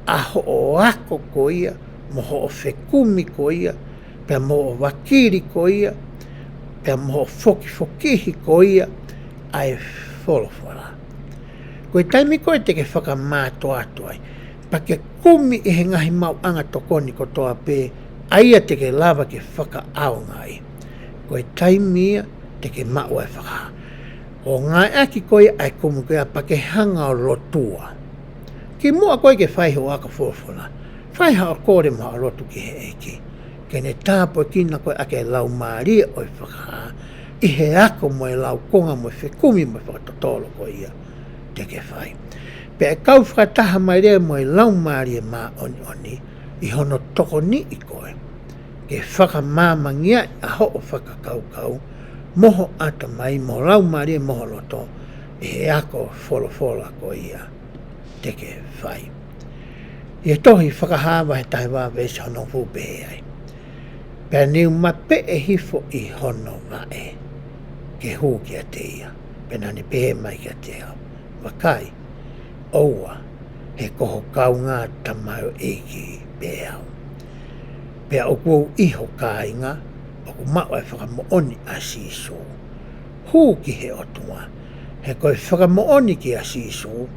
Aho o ako ko ia, moho o whekumi ko ia, pea moho o wakiri ko ia, pea moho fokihi ko ia, ai wholofola. Koe taimi koe te ke whakamātoato ai, pa ke kumi i he ngahi mau anga tokoni ko toa pē, aia te ke lava ke whakaaonga ai. Koe taimi ia, te ke mau e whakaha. O ngai aki koe ai kumu koe pa ke hanga o rotua. Ki mua koe ke whaiho aka wholofola. Whaiha o kore maha rotu ki he eki. Ke ne tāpo kina koe ake lau maaria o e whakaha. I he ako mo e lau konga mo e whekumi mo e whakatotolo koe ia. Te ke whai. Pe e kau whakataha mai rea mo e lau maaria mā oni. I hono toko ni i koe. Ke whakamāmangia a ho o whakakaukau. Moho ata mai, mo lau maaria moho loto. I he ako wholofola ko ia. Te ke whai. I e tohi whakahawa he tahi wā vese hono fupehe ai. Pea niu mape e hifo i hono vae. Ke hū ki a te ia. Pena ni pehe mai ki a te au. Wakai, oua, he koho kau ngā tamayo eki peau. Pea o kuau iho kāinga, o ku mau e whakamooni a siso. Hū ki he otua, he koe whakamooni ki a siso,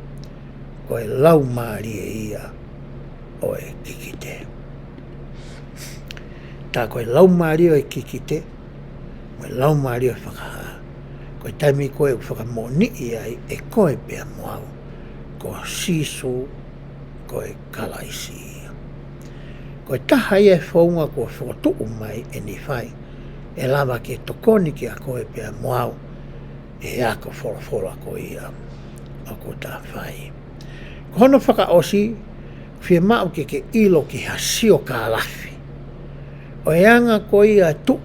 koe lau maarie ia o e kikite. Tā koe lau maarie o e kikite, koe lau maarie o e whakaha. Koe taimi koe u whakamooni ia e koe pea moau, ko siso, koe kalaisi. Koe taha ia e whaunga ko whakatuku mai e NIFAI, e lava ke tokoni ki a koe pea moau, e ako wholofola ko ia, o ko tā whai. Ko hono whakaosi, whia mau ke ilo ki hasio ka lafi. O e anga ko ia tu,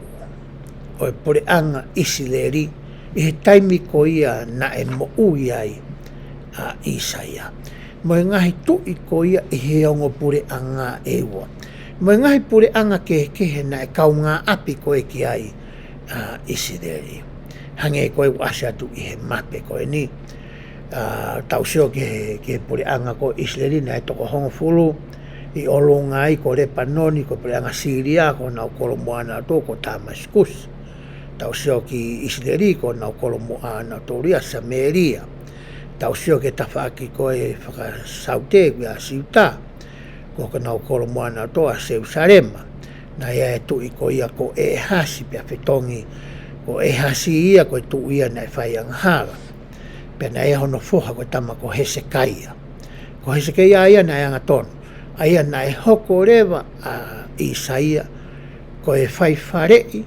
o e pore anga isileri, i he taimi ko ia na e mo ui ai a Isaia. Mo e ngahi tu i ko ia i he ongo pure anga ewa. Mo ngahi pure anga ke na e kaunga api koe ki ai Isideri. Hange koe wasa tu i he mape koe ni. Tau sio ke pure anga ko Isideri na e toko hongo fulu. I olo ngai ko re panoni ko pure anga Siria ko na ukolo moana to ko Damaskus. Tau sio ki Isideri ko na ukolo moana to ria Samaria. Tau sio ke tawhaki koe whakasaute kia siuta. Ko ka na ukolo moana to a Jerusalema. Na ia e tui ko ia ko e hasi pia whetongi. Ko e hasi ia ko e tu ia na e whai anghara. Pia na ia hono foha ko tama ko Hezekia. Ko Hezekia ia na anga tono. Aia na e hoko rewa a Isaia. Ko e whai wharei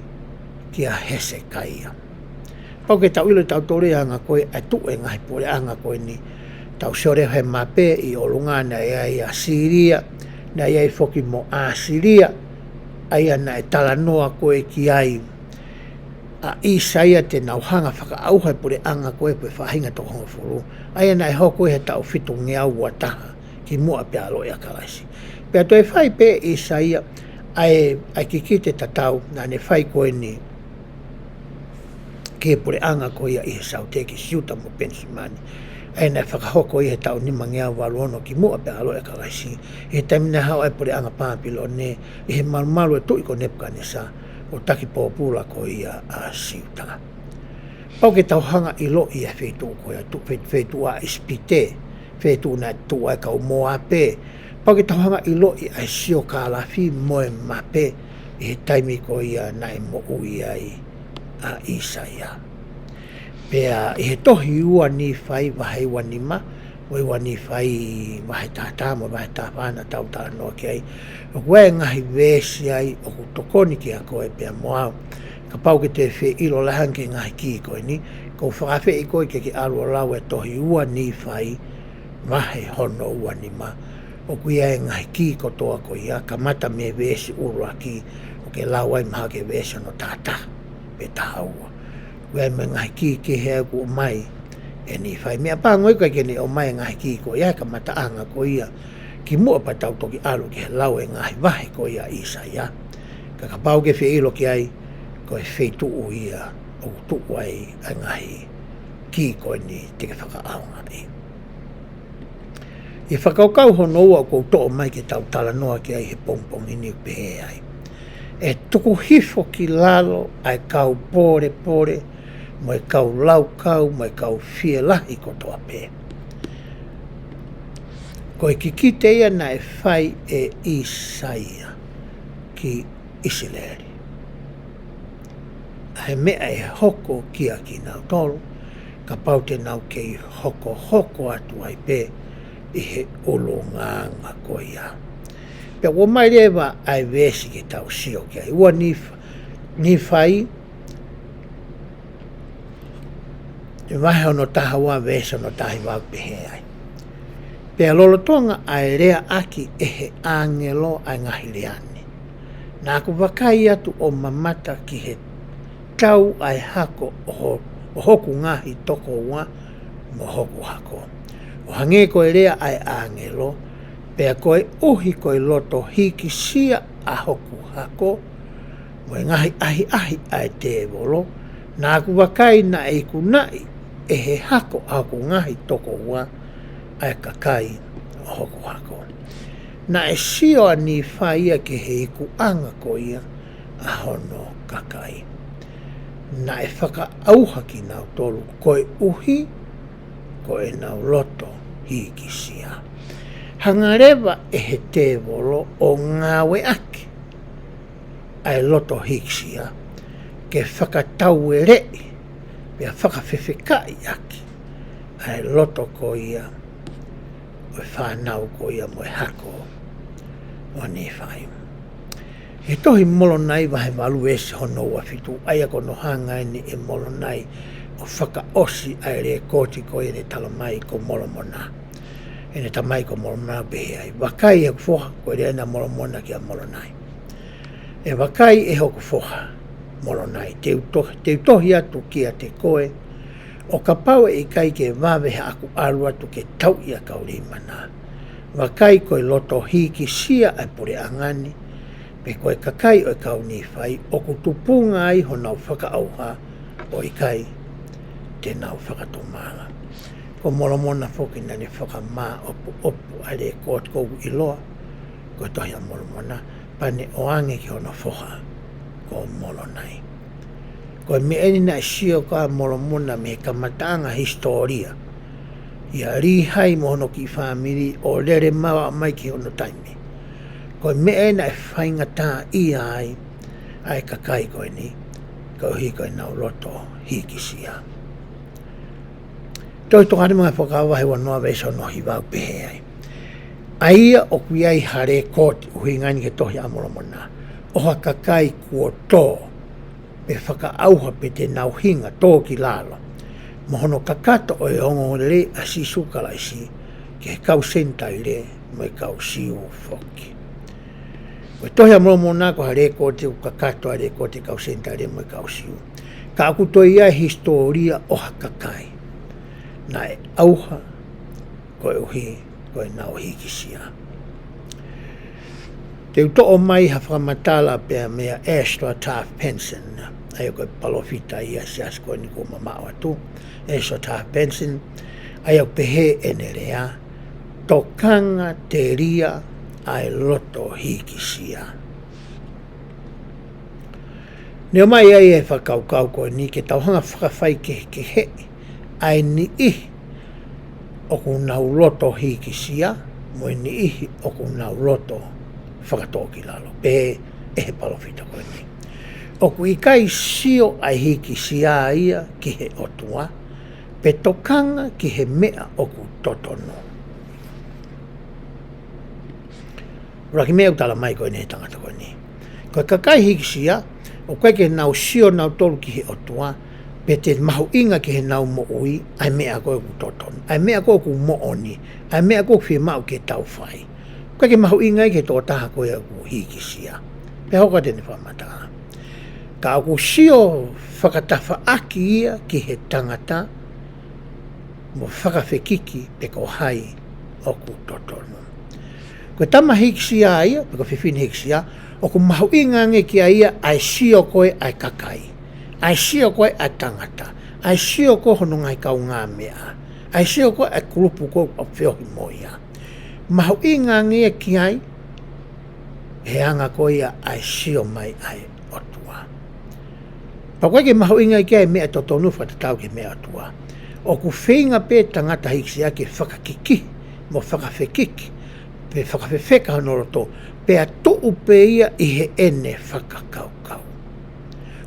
kia Hezekia. Pau ke tau ilo tau tore anga koe a tu e ngahi pore anga koe ni. Tau sore he mape i olunga na ia i Asiria. Na ia i foki mo Asiria. Aia na e talanoa koe ki ai a Isaia te nauhanga whaka auhai pure anga koe pe whahinga toko honga furu. Aia na e hoko he tau whitu ngea ua taha ki mua pe alo ea kalaisi. Pea toi whai pe Isaia ai kikite tatau na ne whai koe ni ke pure anga ko ia i saute ki siuta mo pensimani. Ai na whakahoko i he tau ni mangea waluono ki mua pe alo e kalaisi. He taimina hao ai pure anga pāpilo ne i he malumalu e tui ko nepkane sa o taki pōpula ko ia a siuta. Pau ke tau hanga i lo i a whetu ko ia whetu a ispite. Whetu na tu ai kau moa pe. Pau ke tau hanga i lo i a sio ka lafi moe mape i he taimi ko ia na e mo ui ai a Isaia. Pea i he tohi ua NIFAI wahai wanima, wai wa NIFAI wahai tātamo, wahai tāwhana tau tānoa ki ai. Wai ngahi vēsi ai o kutokoni ki a koe pea moau. Ka pau ke te whi ilo lahan ke ngahi ki koe ni, ko whakawhi i koe ke ki alua lau e tohi ua NIFAI wahai hono ua nima. O kuia e ngahi ki kotoa ko ia, ka mata me vēsi urua ki, o ke lau ai maha ke vēsi no tātā. Pe tahaua. Wai me ngahi ki ke hea ku o mai e NIFAI. Mea pāngoi kai kene o mai ngahi ki ko ia ka mataanga ko ia. Ki mua pa tau toki alu ke lau e ngahi wahi ko ia Isaia. Ka ka pau ke whi ilo ki ai ko e whi tuu ia o tuu ai a ngahi ki ko ni te ke whakaaunga i. I whakaukau hono ua ko to o mai ke tau tala noa ki ai he pongpong ini pehe ai. E tuku hifo ki lalo ai kau pore pore, mo e kau lau kau, mo e kau fie lahi kotoa pe. Ko e kikite ia na e whai e Isaia ki Isileri. He mea e hoko kia ki nau tolu, ka pau te nau kei hoko atu ai pe i he olo nganga ko ia. Pea ua mai rewa ai vēsi ke tau sio ki ai. Ua NIFAI, e wahe ono taha ua vēsi ono tahi wau pehe ai. Pea lolo tonga ai rea aki e he angelo ai ngahi leane. Nā ku wakai atu o mamata ki he tau ai hako o hoku ngahi toko ua mo hoku hako. O hange ko e rea ai angelo, pea koe uhi koe loto hiki sia a hoku hako, mo e ngahi ahi ai te volo, nā ku wakai na e kunai e he hako a hoku ngahi toko ua ai kakai o hoku hako. Na e sio a NIFAI ia ke he iku anga ko ia a hono kakai. Na e whaka auha ki nau tolu koe uhi, koe nau loto hiki sia. Hangarewa e he te volo o ngawe ake ai loto hiksia ke whakatau e rei pia whakawhewhekai ake ai loto ko ia o e whanau ko ia mo e hako o NIFAI. He tohi molo nai wahe walu esi hono ua fitu aia kono hangai ni e molo nai o whaka osi ai re koti ko e ne tala mai ko molo mona. E ne tamai ko molo mona behe ai. Wakai e kufoha ko e reina molo mona ki a molo nai. E wakai e hoku foha molo nai. Te utohi atu ki a te koe. O ka pau e kai ke wawehe aku alu atu ke tau ia kauri mana. Wakai ko e loto hiki sia ai pure angani. Pe koe kakai o e kau NIFAI, o ku tupunga ai ho nau whakaauha o i kai te nau whakatomanga. Ko molomona foki na ni whakamā opu a le kōt kou i loa, ko tohi a molomona, pane o ange ki hona whoha ko molonai. Ko me eni na sio ka molomona me kamatanga historia, ia rihai mo hono ki whamiri o lere mawa mai ki hono taimi. Ko me ena e whaingata i ai kakai koe ni, ko hi koe nau roto hikisia. Toi tokare mga whakawahi wa noa weso no hi wau pehe ai. Aia o kui ai hare koti uhi ngani ke tohi amolomona. Oha kakai kuo tō, pe whakaauha pe te nau hinga tō ki lalo. Mohono kakata o e ongo le a sisu kalaisi, ke kau sentai le, mai kau siu foki. Koe tohi amolomona ko hare koti u kakato hare koti kau sentai le, mai kau siu. Ka aku toi ai historia oha kakai. Na e auha koe uhi, koe nau hikisia. Te uto o mai ha whakamatala pia mea extra taff pension. Ai koe palofita ia sias koe ni kuma mao atu. Extra taff pension. Ai au pehe enerea. Tokanga te ria ai loto hikisia. Neo mai ai e whakaukau koe ni ke tauhanga whakawhai ke he. Ai ni ihi o ku nau loto hikisia, mo ni ihi o ku nau loto whakatoki lalo. Pe e palofita koe ni. O ku ikai sio ai hikisia ia ki he otua, pe tokanga ki he mea o ku totono. Raki mea utala mai koe ni he tangata koe ni. Koe kakai hikisia, o koe ke nau sio nau tolu ki he otua, pe te mahu inga ki he nau mo ui, ai mea koe ku toton, ai mea koe ku mo oni, ai mea koe ku mau ke tau whai. Koe ke mahu inga i ke tō taha koe ku hikisia. Pe hoka tene whamata. Ka aku sio whakatafa aki ia ki he tangata, mo whakawhekiki pe ko hai o ku totono. Koe tama hikisia ia, pe ko whiwhine hikisia, o ku mahu inga nge ki a ia, ai sio koe ai kakai. Ai sio koe a tangata, ai sio koe hono ngai kau ngā mea, ai sio koe a kulupu koe o whiohi moia. Mahu i ngā ngia ki ai, he anga koe ia ai sio mai ai otua. Pa koe ke mahu i ngai ki ai mea totonu whatatau ke mea otua. O ku whinga pe tangata hikisia ke whakakiki, mo whakawhekiki, pe whakawhewheka honoroto, pe a tuu pe ia i he ene whakakaukau.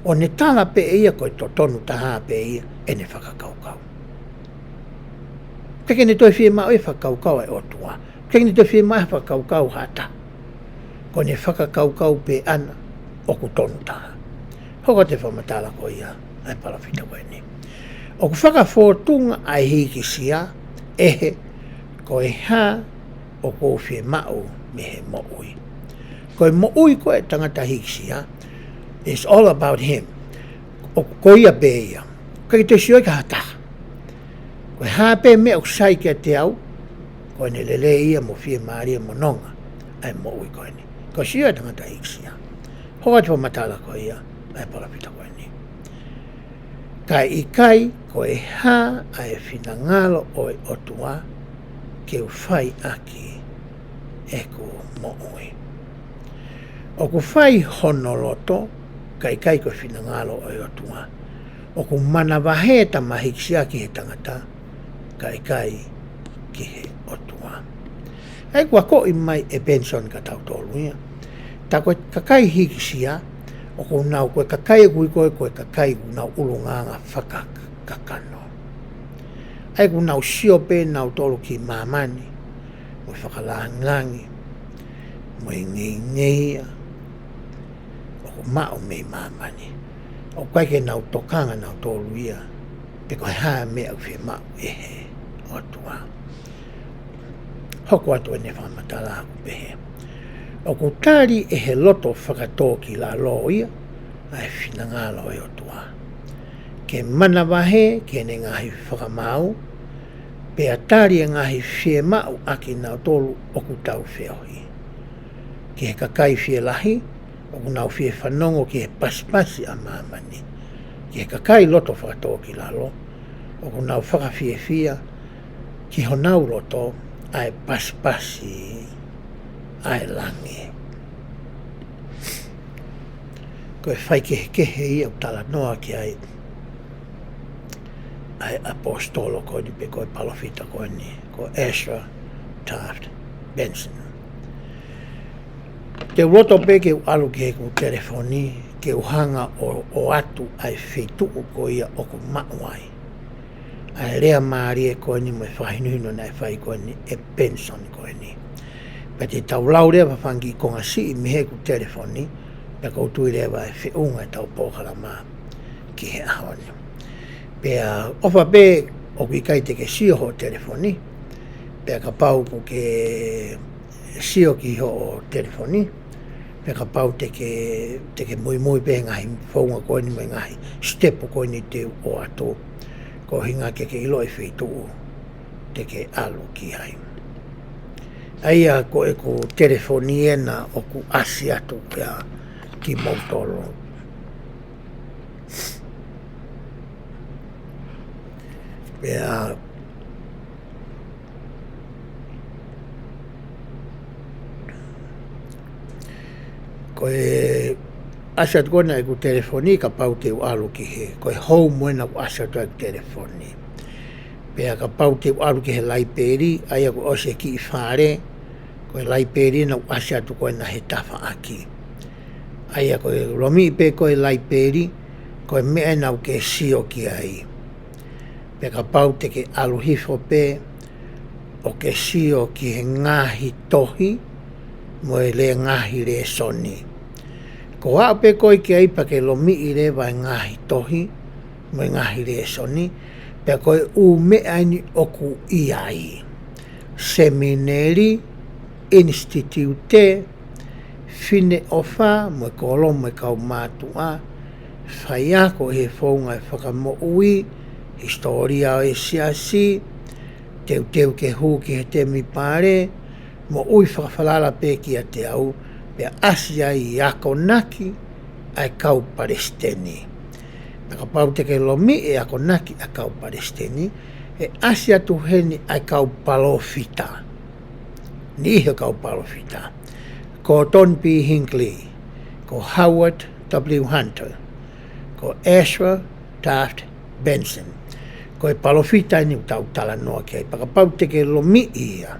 O ne tala pe ia koe totonu taha pe ia e ne whakakaukau. Keke ne toi whie mao e whakaukau e otua. Keke ne toi whie mao e whakaukau hata. Ko ne whakakaukau pe ana o ku tonu taha. Hoko te whamatala ko ia ai palawhita koe ni. O ku whakawhotunga ai hikisia ehe koe ha o kou whie mao me he moui. Koe moui koe tangata hikisia. It's all about him. O koia beia. Kai te sioi ka hata. Koe hape me o sai kia te au. Koe ne lele ia mo fie maaria mo nonga. Ai mo ui koe ni. Koe sioi tangata hikisia. Hoa te matala koe ia. Ai palapita koe ni. Kai i kai koe ha ai finangalo o e otua. Ke u whai aki e ku mo ui. O ku whai honoloto. Kai koe whinangalo o e otua. O ku mana wahe ta mahikisia ki he tangata, kai ki he otua. Ai kua ko i mai e pension ka tau tolu ia. Ta koe kakai hikisia, o ku nau koe kakai e kui koe kakai ku nau ulunganga whakakakano. Ai ku nau siope nau tolu ki mamani, mo whakalangangi, mo ngei mao me mamani. O kai ke nau tokanga nau tolu ia, pe koe haa mea uwhi mao ehe otua. Hoko atu e ne whamatala aku pehe. O ku tari e he loto whakatoki la lo ia, ai whinangalo e otua. Ke mana wahe, ke ne ngahi whakamau, pe a tari e ngahi whie mao aki nau tolu o ku tau whiohi. Ke he kakai whie lahi, o kunau fie whanongo ki he pasipasi a mamani, ki he kakai loto whakatō ki lalo, o kunau whakawhiewhia ki honau roto ai pasipasi ai langi. Ko e whai kehe ia utala noa ki ai apostolo ko ni pe ko e palofita ko ni, ko Ezra Taft Benson. Ke roto pe ke alu ke ku telefoni, ke uhanga o atu ai fitu ko ia o ku mauai. Ai rea maari e ko ni me whahinuhino nei whai ko ni e Benson ko ni. Peti tau lau rea whafangi ko ngasi i mihe ku telefoni, pe koutu i rea vai whiunga e tau pōkara mā ki he ahoni. Pea ofa pe o ki kai te ke sio ho telefoni, pea ka pau ku ke sio ki ho telefoni, pea ka pau te ke mui pe ngahi whaunga koe ni me ngahi stepo koe ni te o ato, ko hinga ke ilo e whitu te ke alu ki hai. Aia ko e ku telefoni ena o ku asi atu pea ki mautolo. Pea ko e asat kona e ku telefoni ka pau te alu ki he, ko e hou muena ku asat e ku telefoni. Pea ka pau te alu ki he laiperi, aia ku ose ki i whare, ko e laiperi na ku asat ko e na he tafa aki. Aia ko e romi pe ko e laiperi, ko e mea nau ke sio ki ai. Pea ka pau te ke alu hifo pe, o ke sio ki he ngahi tohi, mo e le ngahi le soni. Ko hao pe koe ki ai pa ke lomi i le vai ngahi tohi, mo e ngahi le soni, pea koe u mea ni oku i ai. Seminari, institute, fine ofa, mo e kolomo e kau mātua, whaia ko he whaunga e whakamo ui, historia o e siasi, teu ke hu ki he temi pare, mo ui whakawhalala pe ki a te au, pea asia i ako naki ai kau Palestini. Naka pau te ke lomi e ako naki a kau Palestini, e asia tu heni ai kau palofita. Ni ihe kau palofita. Ko Don P. Hinckley, ko Howard W. Hunter, ko Ezra Taft Benson. Ko e palofita ni utau tala noa ki ai. Pakapau te ke lomi ia.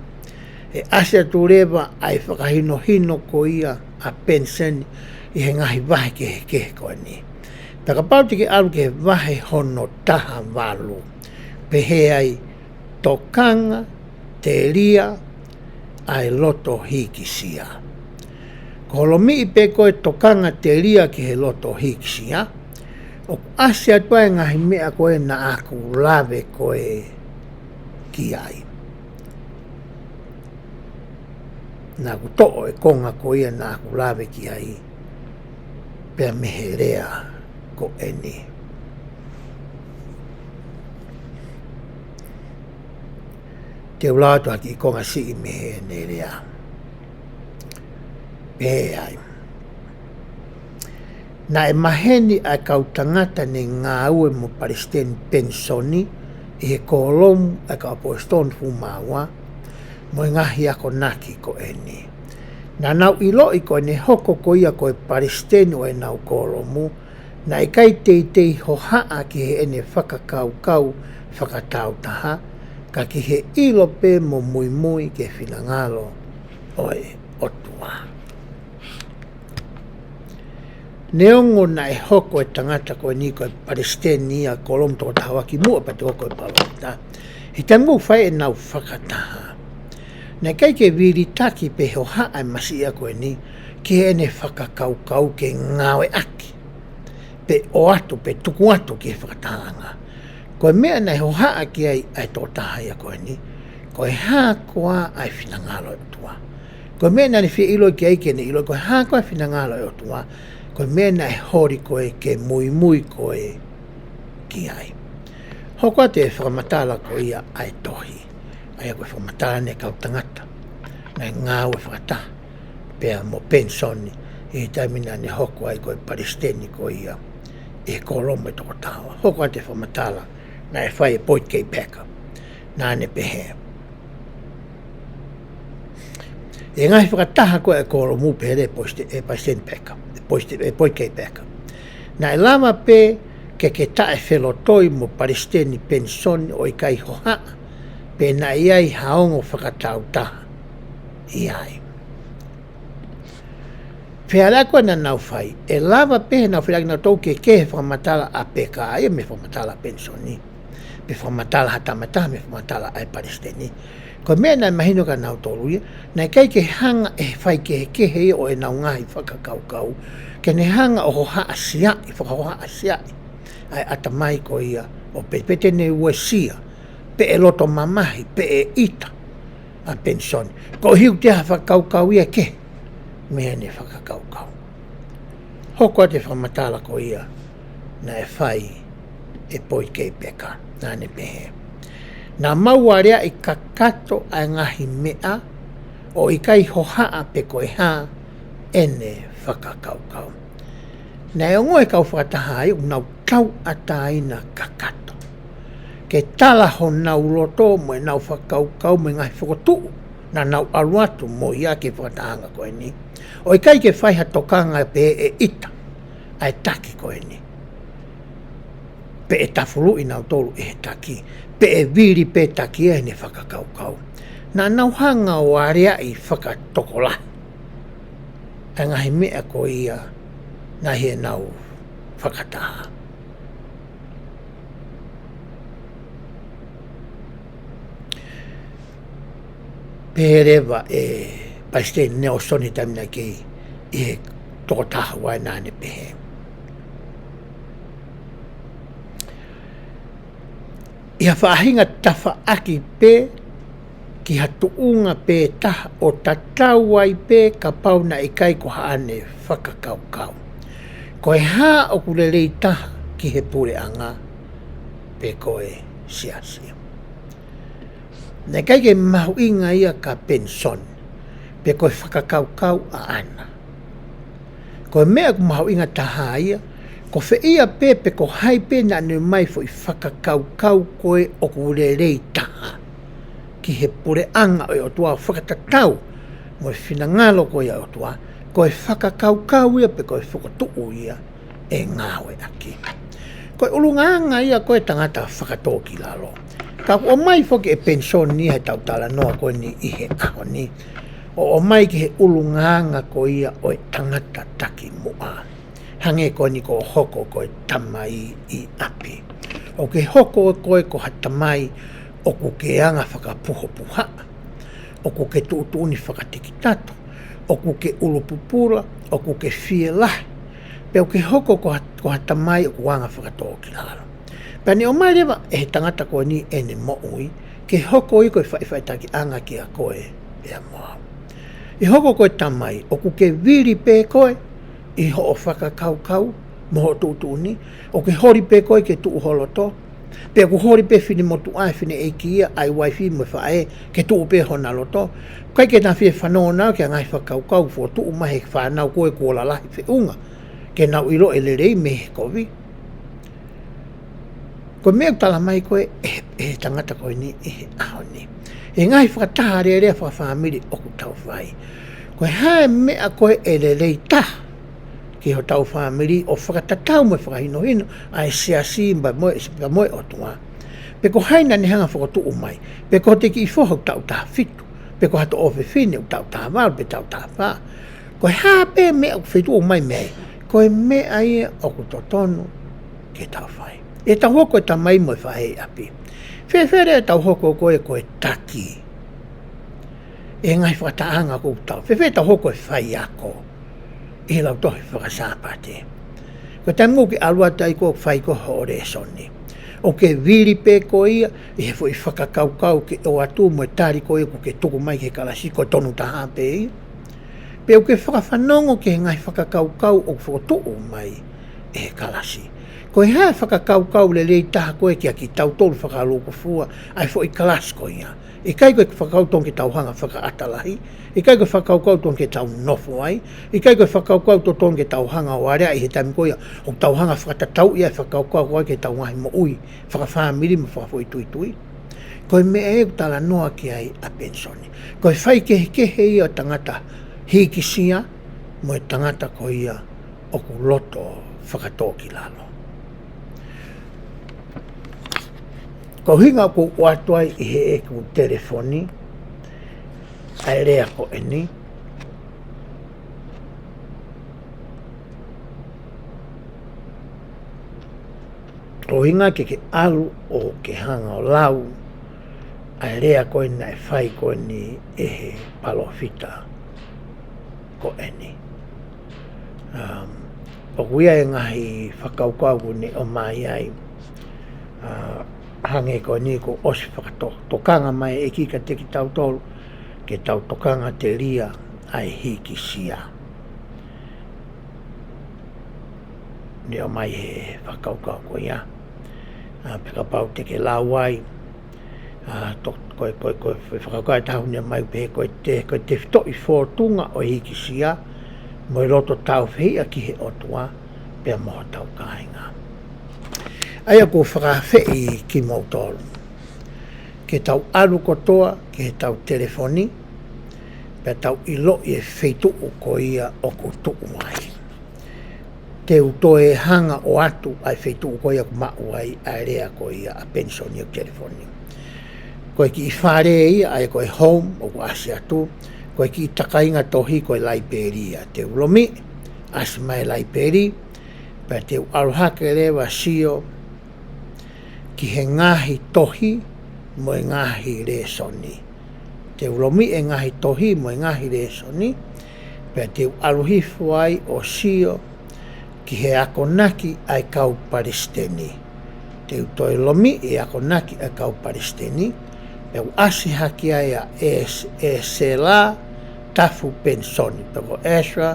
E asia tu rewa ai whakahino hino ko ia a Benson i he ngahi wahi ke koe ni. Pakapau te ke alu ke wahi hono taha walu. Pehe ai tokanga te ria ai loto hikisia. Ko lomi i pe koe tokanga te ria ki he loto hikisia, o asia tua ngahi mea koe na aku lave koe ki ai. Na ku to'o e konga ko ia na aku lave ki ai, pea meherea ko eni. Te ulato aki konga si i mehe nerea. Pehe ai. Na e maheni ai kau tangata ne ngā ue mo Palestine pensoni i he kolomu ai ka apostol fumawa mo i ngahi ako naki ko eni. Na nau ilo i ko ne hoko ko ia ko e Palestine o e nau kolomu na i kai teitei ho haa ki he ene whakakau whakatau taha ka ki he ilo pe mo mui ke whinangalo oi otua. Neongo na e hoko e tangata koe ni koe Palestine a kolomu toko tahawaki mua pa te hoko e palota. He te mu whai e nau whakataha. Nei kai ke viritaki pe ho haa masi a koe ni ki ene whakakau ke ngawe aki. Pe o atu, pe tuku atu ki e whakatahanga. Koe mea nei ho haa ki ai tō taha ia koe ni, koe haa koa ai whinangalo e tua. Koe mea nei whia ilo ki ai kene ilo, koe haa koa whinangalo e tua, koe mea nei hori koe ke mui koe ki ai. Hoko te whakamatala ko ia ai tohi. Ai koe whakamatala ne kau tangata. Nei ngā ue whakataha. Pea mo pensoni I taimina ni hoko ai koe Palestini ko ia e kolomo toko tawa. Hoko a te whamatala na e whai e poit kei peka. Nā ne pehe. E ngai whakataha koe e kolomu pehe e Palestini peka. E poit kei peka. Na e lama pe ke tae whelo toi mo Palestini pensoni o i kai hoha pe na iai haongo whakatau taha. Iai. Whiara koe na nau whai, e lava pehe nau whiraki nau tau ke whamatala a peka ai me whamatala pensoni. Me whamatala hatamata me whamatala ai Palestini. Ko mea nai mahino ka nau toluia, nai kai ke hanga e whai kehe o e nau ngahi whakakaukau, ke ne hanga o hoha asiai, whakahoha asiai. Ai atamai ko ia, o pete ne uesia, pe e loto mamahi, pe e ita a pensoni. Ko hiu te ha whakaukau ia ke, mea ne whakakaukau. Hoko te whamatala ko ia, na e whai e poi kei peka, nā ne pehe. Nā mauarea i kakato a ngahi mea, o i kai hohaa pe koe hā, ene whakakaukau. Nā e ongo e kau whakataha ai, nau tau ataina kakato. Ke tala ho nau loto mo e nau whakaukau me ngahi whakotuu, na nau aruatu mo ia ke whakatahanga koe ni. O i kai ke whaiha tokanga pe e ita, ai taki koe ni. Pe e tafuru i nau tolu e taki, pe e viri pe taki e ne whakakaukau. Nā nau hanga o area i whakatokola. E ngahi mea ko ia, na he nau whakataha. Perewa e Palestini ne o soni tamina ki e toko taha wai nāne pehe. Ia whaahinga tafa aki pe ki hatuunga pe taha o tatau ai pe ka pauna i kai ko haane whakakaukau. Ko e haa o kulelei taha ki he pure anga pe koe siasia. Ne kai ke mahu inga ia ka penson pe koe whakakaukau a ana. Ko mea ku mahu inga taha ia, ko whi ia pe ko hai pe na ne mai fo i whakakaukau koe o kurerei taha. Ki he pure anga o tua whakatatau mo e whinangalo koe o tua, koe whakakaukau ia pe koe whakatuu ia e ngawe aki. Koe ulunganga ia koe tangata whakatoki lalo. Ka o mai foki e pension ni he tautala noa koe ni i he aho ni. O mai ki he ulunganga ko ia o e tangata taki mua. Hange koe ni ko hoko koe tamai i api. O ke hoko koe ko hatamai o ku ke anga whakapuhopuha. O ku ke tuutuni whakatikitato. O ku ke ulupupura. O ku ke whielahi. Pe o ke hoko ko hatamai o ku anga whakatoki lalo. Pani o mai rewa e he tangata koe ni ene mo'ui, ke hoko i koe whaiwhaitaki anga ki a koe e a moa. I hoko koe tamai, o ku ke viri pe koe, i ho o whakakaukau, mo ho tuutuni, o ke hori pe koe ke tuu holoto, pe ku hori pe whini motu ai whini e ki ia, ai waifi mo whae, ke tuu pe hona loto, kai ke na whie whanau nau ke ngai whakaukau, fo tuu mahe whanau koe kuola lahi whi unga, ke nau ilo e lerei me he kovi. Ko mea tala mai koe e tangata koe ni e aho ni. E ngai whakataha rea whawhamiri o ku tau whai. Koe hae mea koe e lelei taha ki ho tau whamiri o whakatatau me whakahino hino ai siasi mba moe o tua. Pe ko haina ni hanga whakatu umai. Pe ko te ki i whohau tau taha fitu. Pe ko hato ofe whine u tau taha wal pe tau taha wha. Koe haa pe mea o whitu umai mei. Koe mea ia o ku totonu ki tau whai. E tau hoko e ta mai mo e whahe api. Whewhere e tau hoko koe koe taki. E ngai whakataanga kou tau. Whewhere tau hoko e whai ako. E lau tohi whakasāpate. Ko tai mou ki alua tai ko whai ko hore soni. O ke viri pe ko ia, e he fwoi whakakaukau ke o atu mo e tari ko ia ko ke tuku mai ke kalasi ko tonu taha pe ia. Pe o ke whakawhanongo ke ngai whakakaukau o whakotuu mai. e kalasi. Ko e hea whakakaukau le lei taha koe kia ki tau tolu whakaloko fua, ai fo i kalasi ko ia. E kai koe whakautong ki tau hanga whakaatalahi, e kai koe whakaukau ke tau nofo ai, e kai koe whakaukau ke tau hanga o area i he tami koia, o tau hanga whakatatau ia whakaukau koe ke tau ngahi mo ui, whakawhamiri mo whakafo i tui. Koe me e tala noa ki ai a pensoni. Koe whai kehe ia tangata hikisia, mo e tangata ko ia o ku loto whakatoki lalo. Ko hinga ko watuai i he e ku telefoni, ai rea ko eni. Ko hinga ke alu o ke hanga o lau, ai rea ko ena e whai ko eni e he palofita ko eni. O kuia e ngahi whakaukau ni o mai ai, hange ko ni ko osi whakatokanga mai e kika te ki tau tolu, ke tau tokanga te ria ai hiki sia. Ni o mai he whakaukau ko ia. Peka pau te ke lawai, koe whakaukau e tahu ni mai pe koe te whito i fōtunga o hiki sia, mo i roto tau whia ki he otua, pia moha tau kāinga. Aia ko whakawhei ki mautolu. Ke tau aru kotoa, ke tau telefoni, pia tau ilo i e wheituu ko ia o ko tuu mai. Te utoe hanga o atu ai wheituu ko ia ku mau ai a rea ko ia a pensoni o telefoni. Koe ki i whare ia ai koe home o ku asi atu, koe ki i takainga tohi koe laiperia. Te ulomi, asi mai laiperi, pia te aruhake rewa sio, ki he ngahi tohi mo e ngahi resoni. Te ulomi e ngahi tohi mo e ngahi resoni, pia te aruhifu ai o sio, ki he akonaki ai kau paristeni. Te utoi lomi e akonaki ai kau paristeni, pia u asi haki ai a e sela tafu pensoni, pia ko Ezra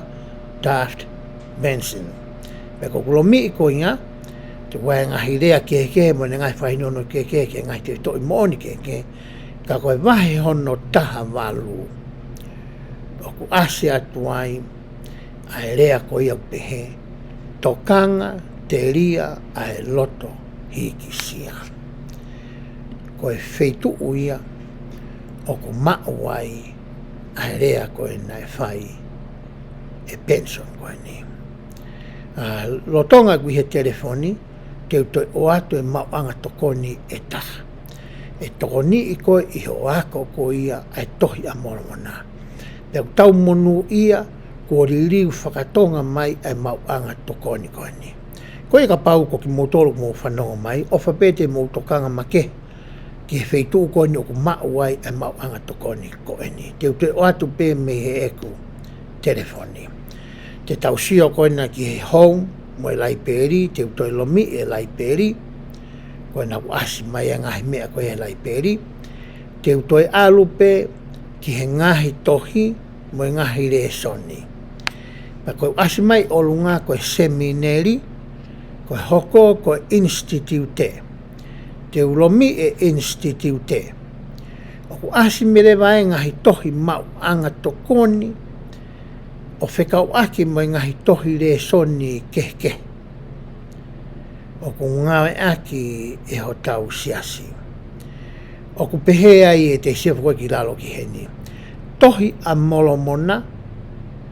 Taft Benson. Pia ko lomi i ko inga, te wai ngahi rea keke, mo ne ngai whainono keke, ke ngai te toi mooni keke, ka koe wahe hono taha walu. Oku asi atu ai, ai rea ko ia pehe, tokanga te ria ai loto hiki sia. Koe wheitu uia, oku mau ai, ai rea koe nai whai, e pension koe ni. Lotonga kui he telefoni, te utoi o atu e mau anga tokoni e taha. E tokoni i koe i ho ako ko ia ai tohi a moromona. Pea tau monu ia, ko ririu whakatonga mai ai mau anga tokoni koe ni. Koe ka pau ko ki motoro mo whanonga mai, o whapete mo tokanga make, ki he wheitu koe ni o ku mau ai ai mau anga tokoni koe ni. Te utoi o atu pe me he eku telefoni. Te tau sio koe na ki he home, mo e laiperi, te utoi lomi e laiperi, koe na uasi mai a ngahi mea koe e laiperi, te utoi alupe ki he ngahi tohi, mo e ngahi resoni. Pa koe uasi mai olunga koe semineri, koe hoko koe institute, te ulomi e institute. O uasi mere vai ngahi tohi mau anga tokoni, o whekau aki mo ngahi tohi resoni kehke. O ku ngawe aki e ho tau siasi. O ku pehe ai e te siafu ki lalo ki heni. Tohi a molomona,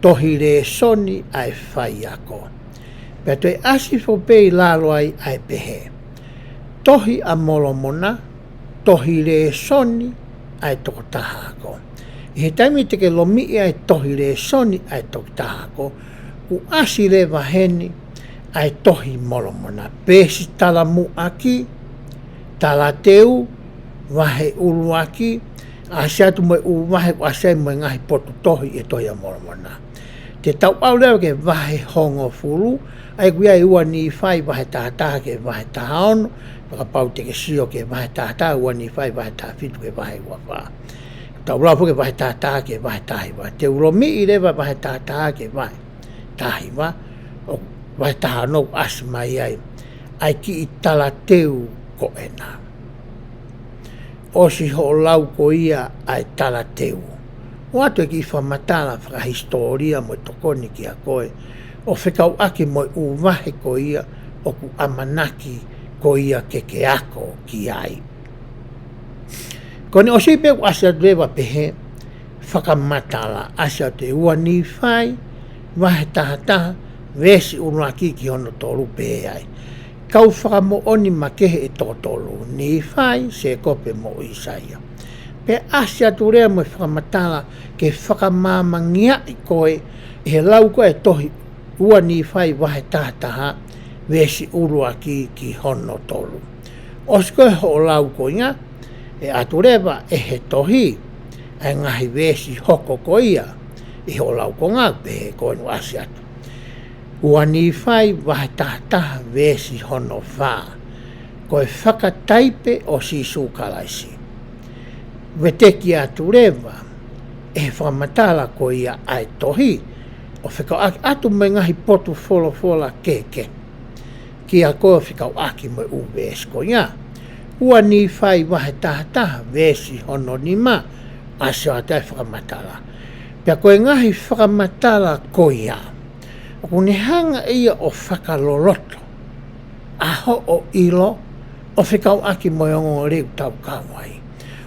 tohi resoni ai whai ako. Pea toi asi fo pei lalo ai ai pehe. Tohi a molomona, tohi resoni ai toko taha ako. I he taimi te ke lomi ai tohi resoni ai toko taha ako. Ku asi lewa heni, ai tohi molomona. Pesi tala mu aki, tala teu, wahe ulu aki, asiatu mo u wahe ku asai mo ngahi potu tohi e tohi a molomona. Te tau au leo ke wahe hongo furu, ai kuia i ua NIFAI wahe tahataha ke wahe taha ono, whakapau te ke sio ke wahe tahataha ua NIFAI wahe taha fitu ke wahe Huafa. Tau lau ke wahe tahataha ke wahe tahiwa. Te ulomi i lewa wahe tahataha ke wahe tahiwa, vai taha no asmai ai ki I tala teu ko ena. Osi ho lau ko ia ai tala teu. O atu ki whamatala whakahistoria mo tokoni ki a koe, o whekau aki mo uwahe ko ia o ku amanaki ko ia ke ako ki ai. Kone o sipe ku asia drewa pehe, whakamatala asia te ua NIFAI, wahe taha, vesi unuaki ki hono tolu pe ai. Kau whakamo oni makehe e totolu, NIFAI se kope mo isaia. Pe asia turea mo whakamatala ke whakamamangia I koe, he lau koe tohi ua NIFAI wahe taha, vesi unuaki ki hono tolu. Oskoe ho lau koe ngā, e aturewa e he tohi, ai ngahi vesi hoko ko ia, I ho lau ko ngā pe koe nu asia tu. Ua NIFAI wahe taha vesi hono whā, koe whakataipe o sisu kalaisi. Weteki aturewa, e whamatala ko ia ai tohi, o whikau aki atu me ngahi potu fola keke. Ki a koe whikau aki me uves ko ia. Ua NIFAI wahe taha vesi hono nima, asio atai whakamatala. Pea koe ngahi whakamatala ko ia. O kune hanga ia o whakaloloto. Aho o ilo, o whikau aki mo yongo reu tau kawai.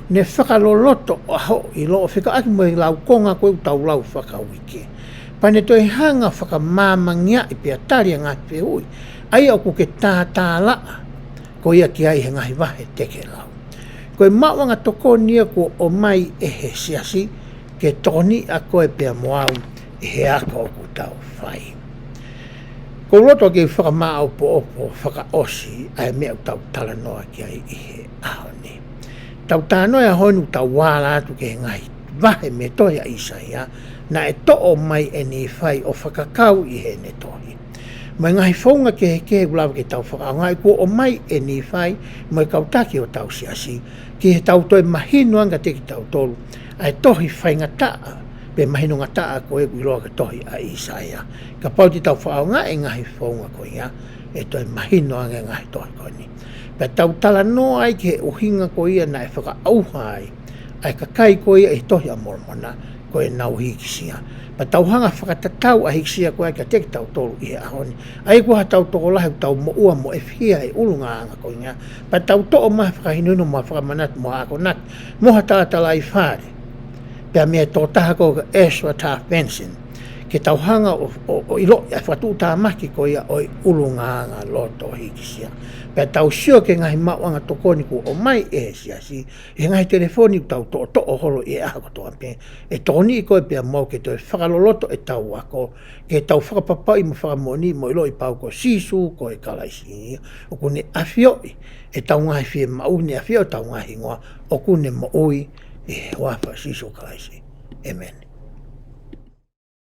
Ne whakaloloto o aho o ilo, o whikau aki mo lau konga koe tau lau whakawike. Pane toi hanga whakamamangia I pia taria ngā pehui. Ai o kuke tālaa. Ko ia ki ai he ngahi wahe teke lau. Koe mawanga toko nia ko o mai e he siasi, ke toni a koe pia moau I he aka o ku tau whai. Ko roto ki whakamaa opo whaka osi, ai mea tau tala noa ki ai I he ahoni. Tau tānoia honu tau wāla atu ke he ngahi wahe me toia isaia, na e to'o mai e NIFAI o whakakau I he ne tohi. Mai ngahi whaunga ke he ulawa ke tau whakaongai, ko o mai e NIFAI, mai kautaki o tau siasi, ki he tau toi mahinoanga te ki tau tolu, ai tohi whainga taa, pe mahinonga taa ko e kuiloa ka tohi a isaia. Ka pauti tau whaonga e ngahi whaunga ko ia, e toi mahinoanga e ngahi tohi ko ni. Pe tau tala no ai ke he uhinga ko ia na e whakaauhai, ai ka kai ko ia e tohi a mormona, ko e nau hikisia. Pa tau hanga whakatatau a hikisia ko ai ka teki tau tolu I he ahoni. Ai kua tau toko lahi tau mo ua mo e whia e ulunga anga ko inga. Pa tau to'o maha whakahinuno maha whakamanat mo ako nat. Moha tala I whare. Pea mea tō taha ko ka eswa tā fencing. Ke tau hanga o ilo a whatu tā maki ko ia o ulunga anga loto hikisia. Pea tau sio ke ngahi mawanga tokoni ko o mai e siasi, e ngahi telefoni tau to'o holo I aha ko toa pe. E toni I koe pea mau ke toi whakaloloto e tau ako, ke tau whakapapai mo whakamoni mo ilo I pau ko sisu ko e kalaisi. O kune afioi, e tau ngahi fie mauni afio tau ngahi ngoa, o kune mo ui, e Huafa sisu kalaisi. Amen.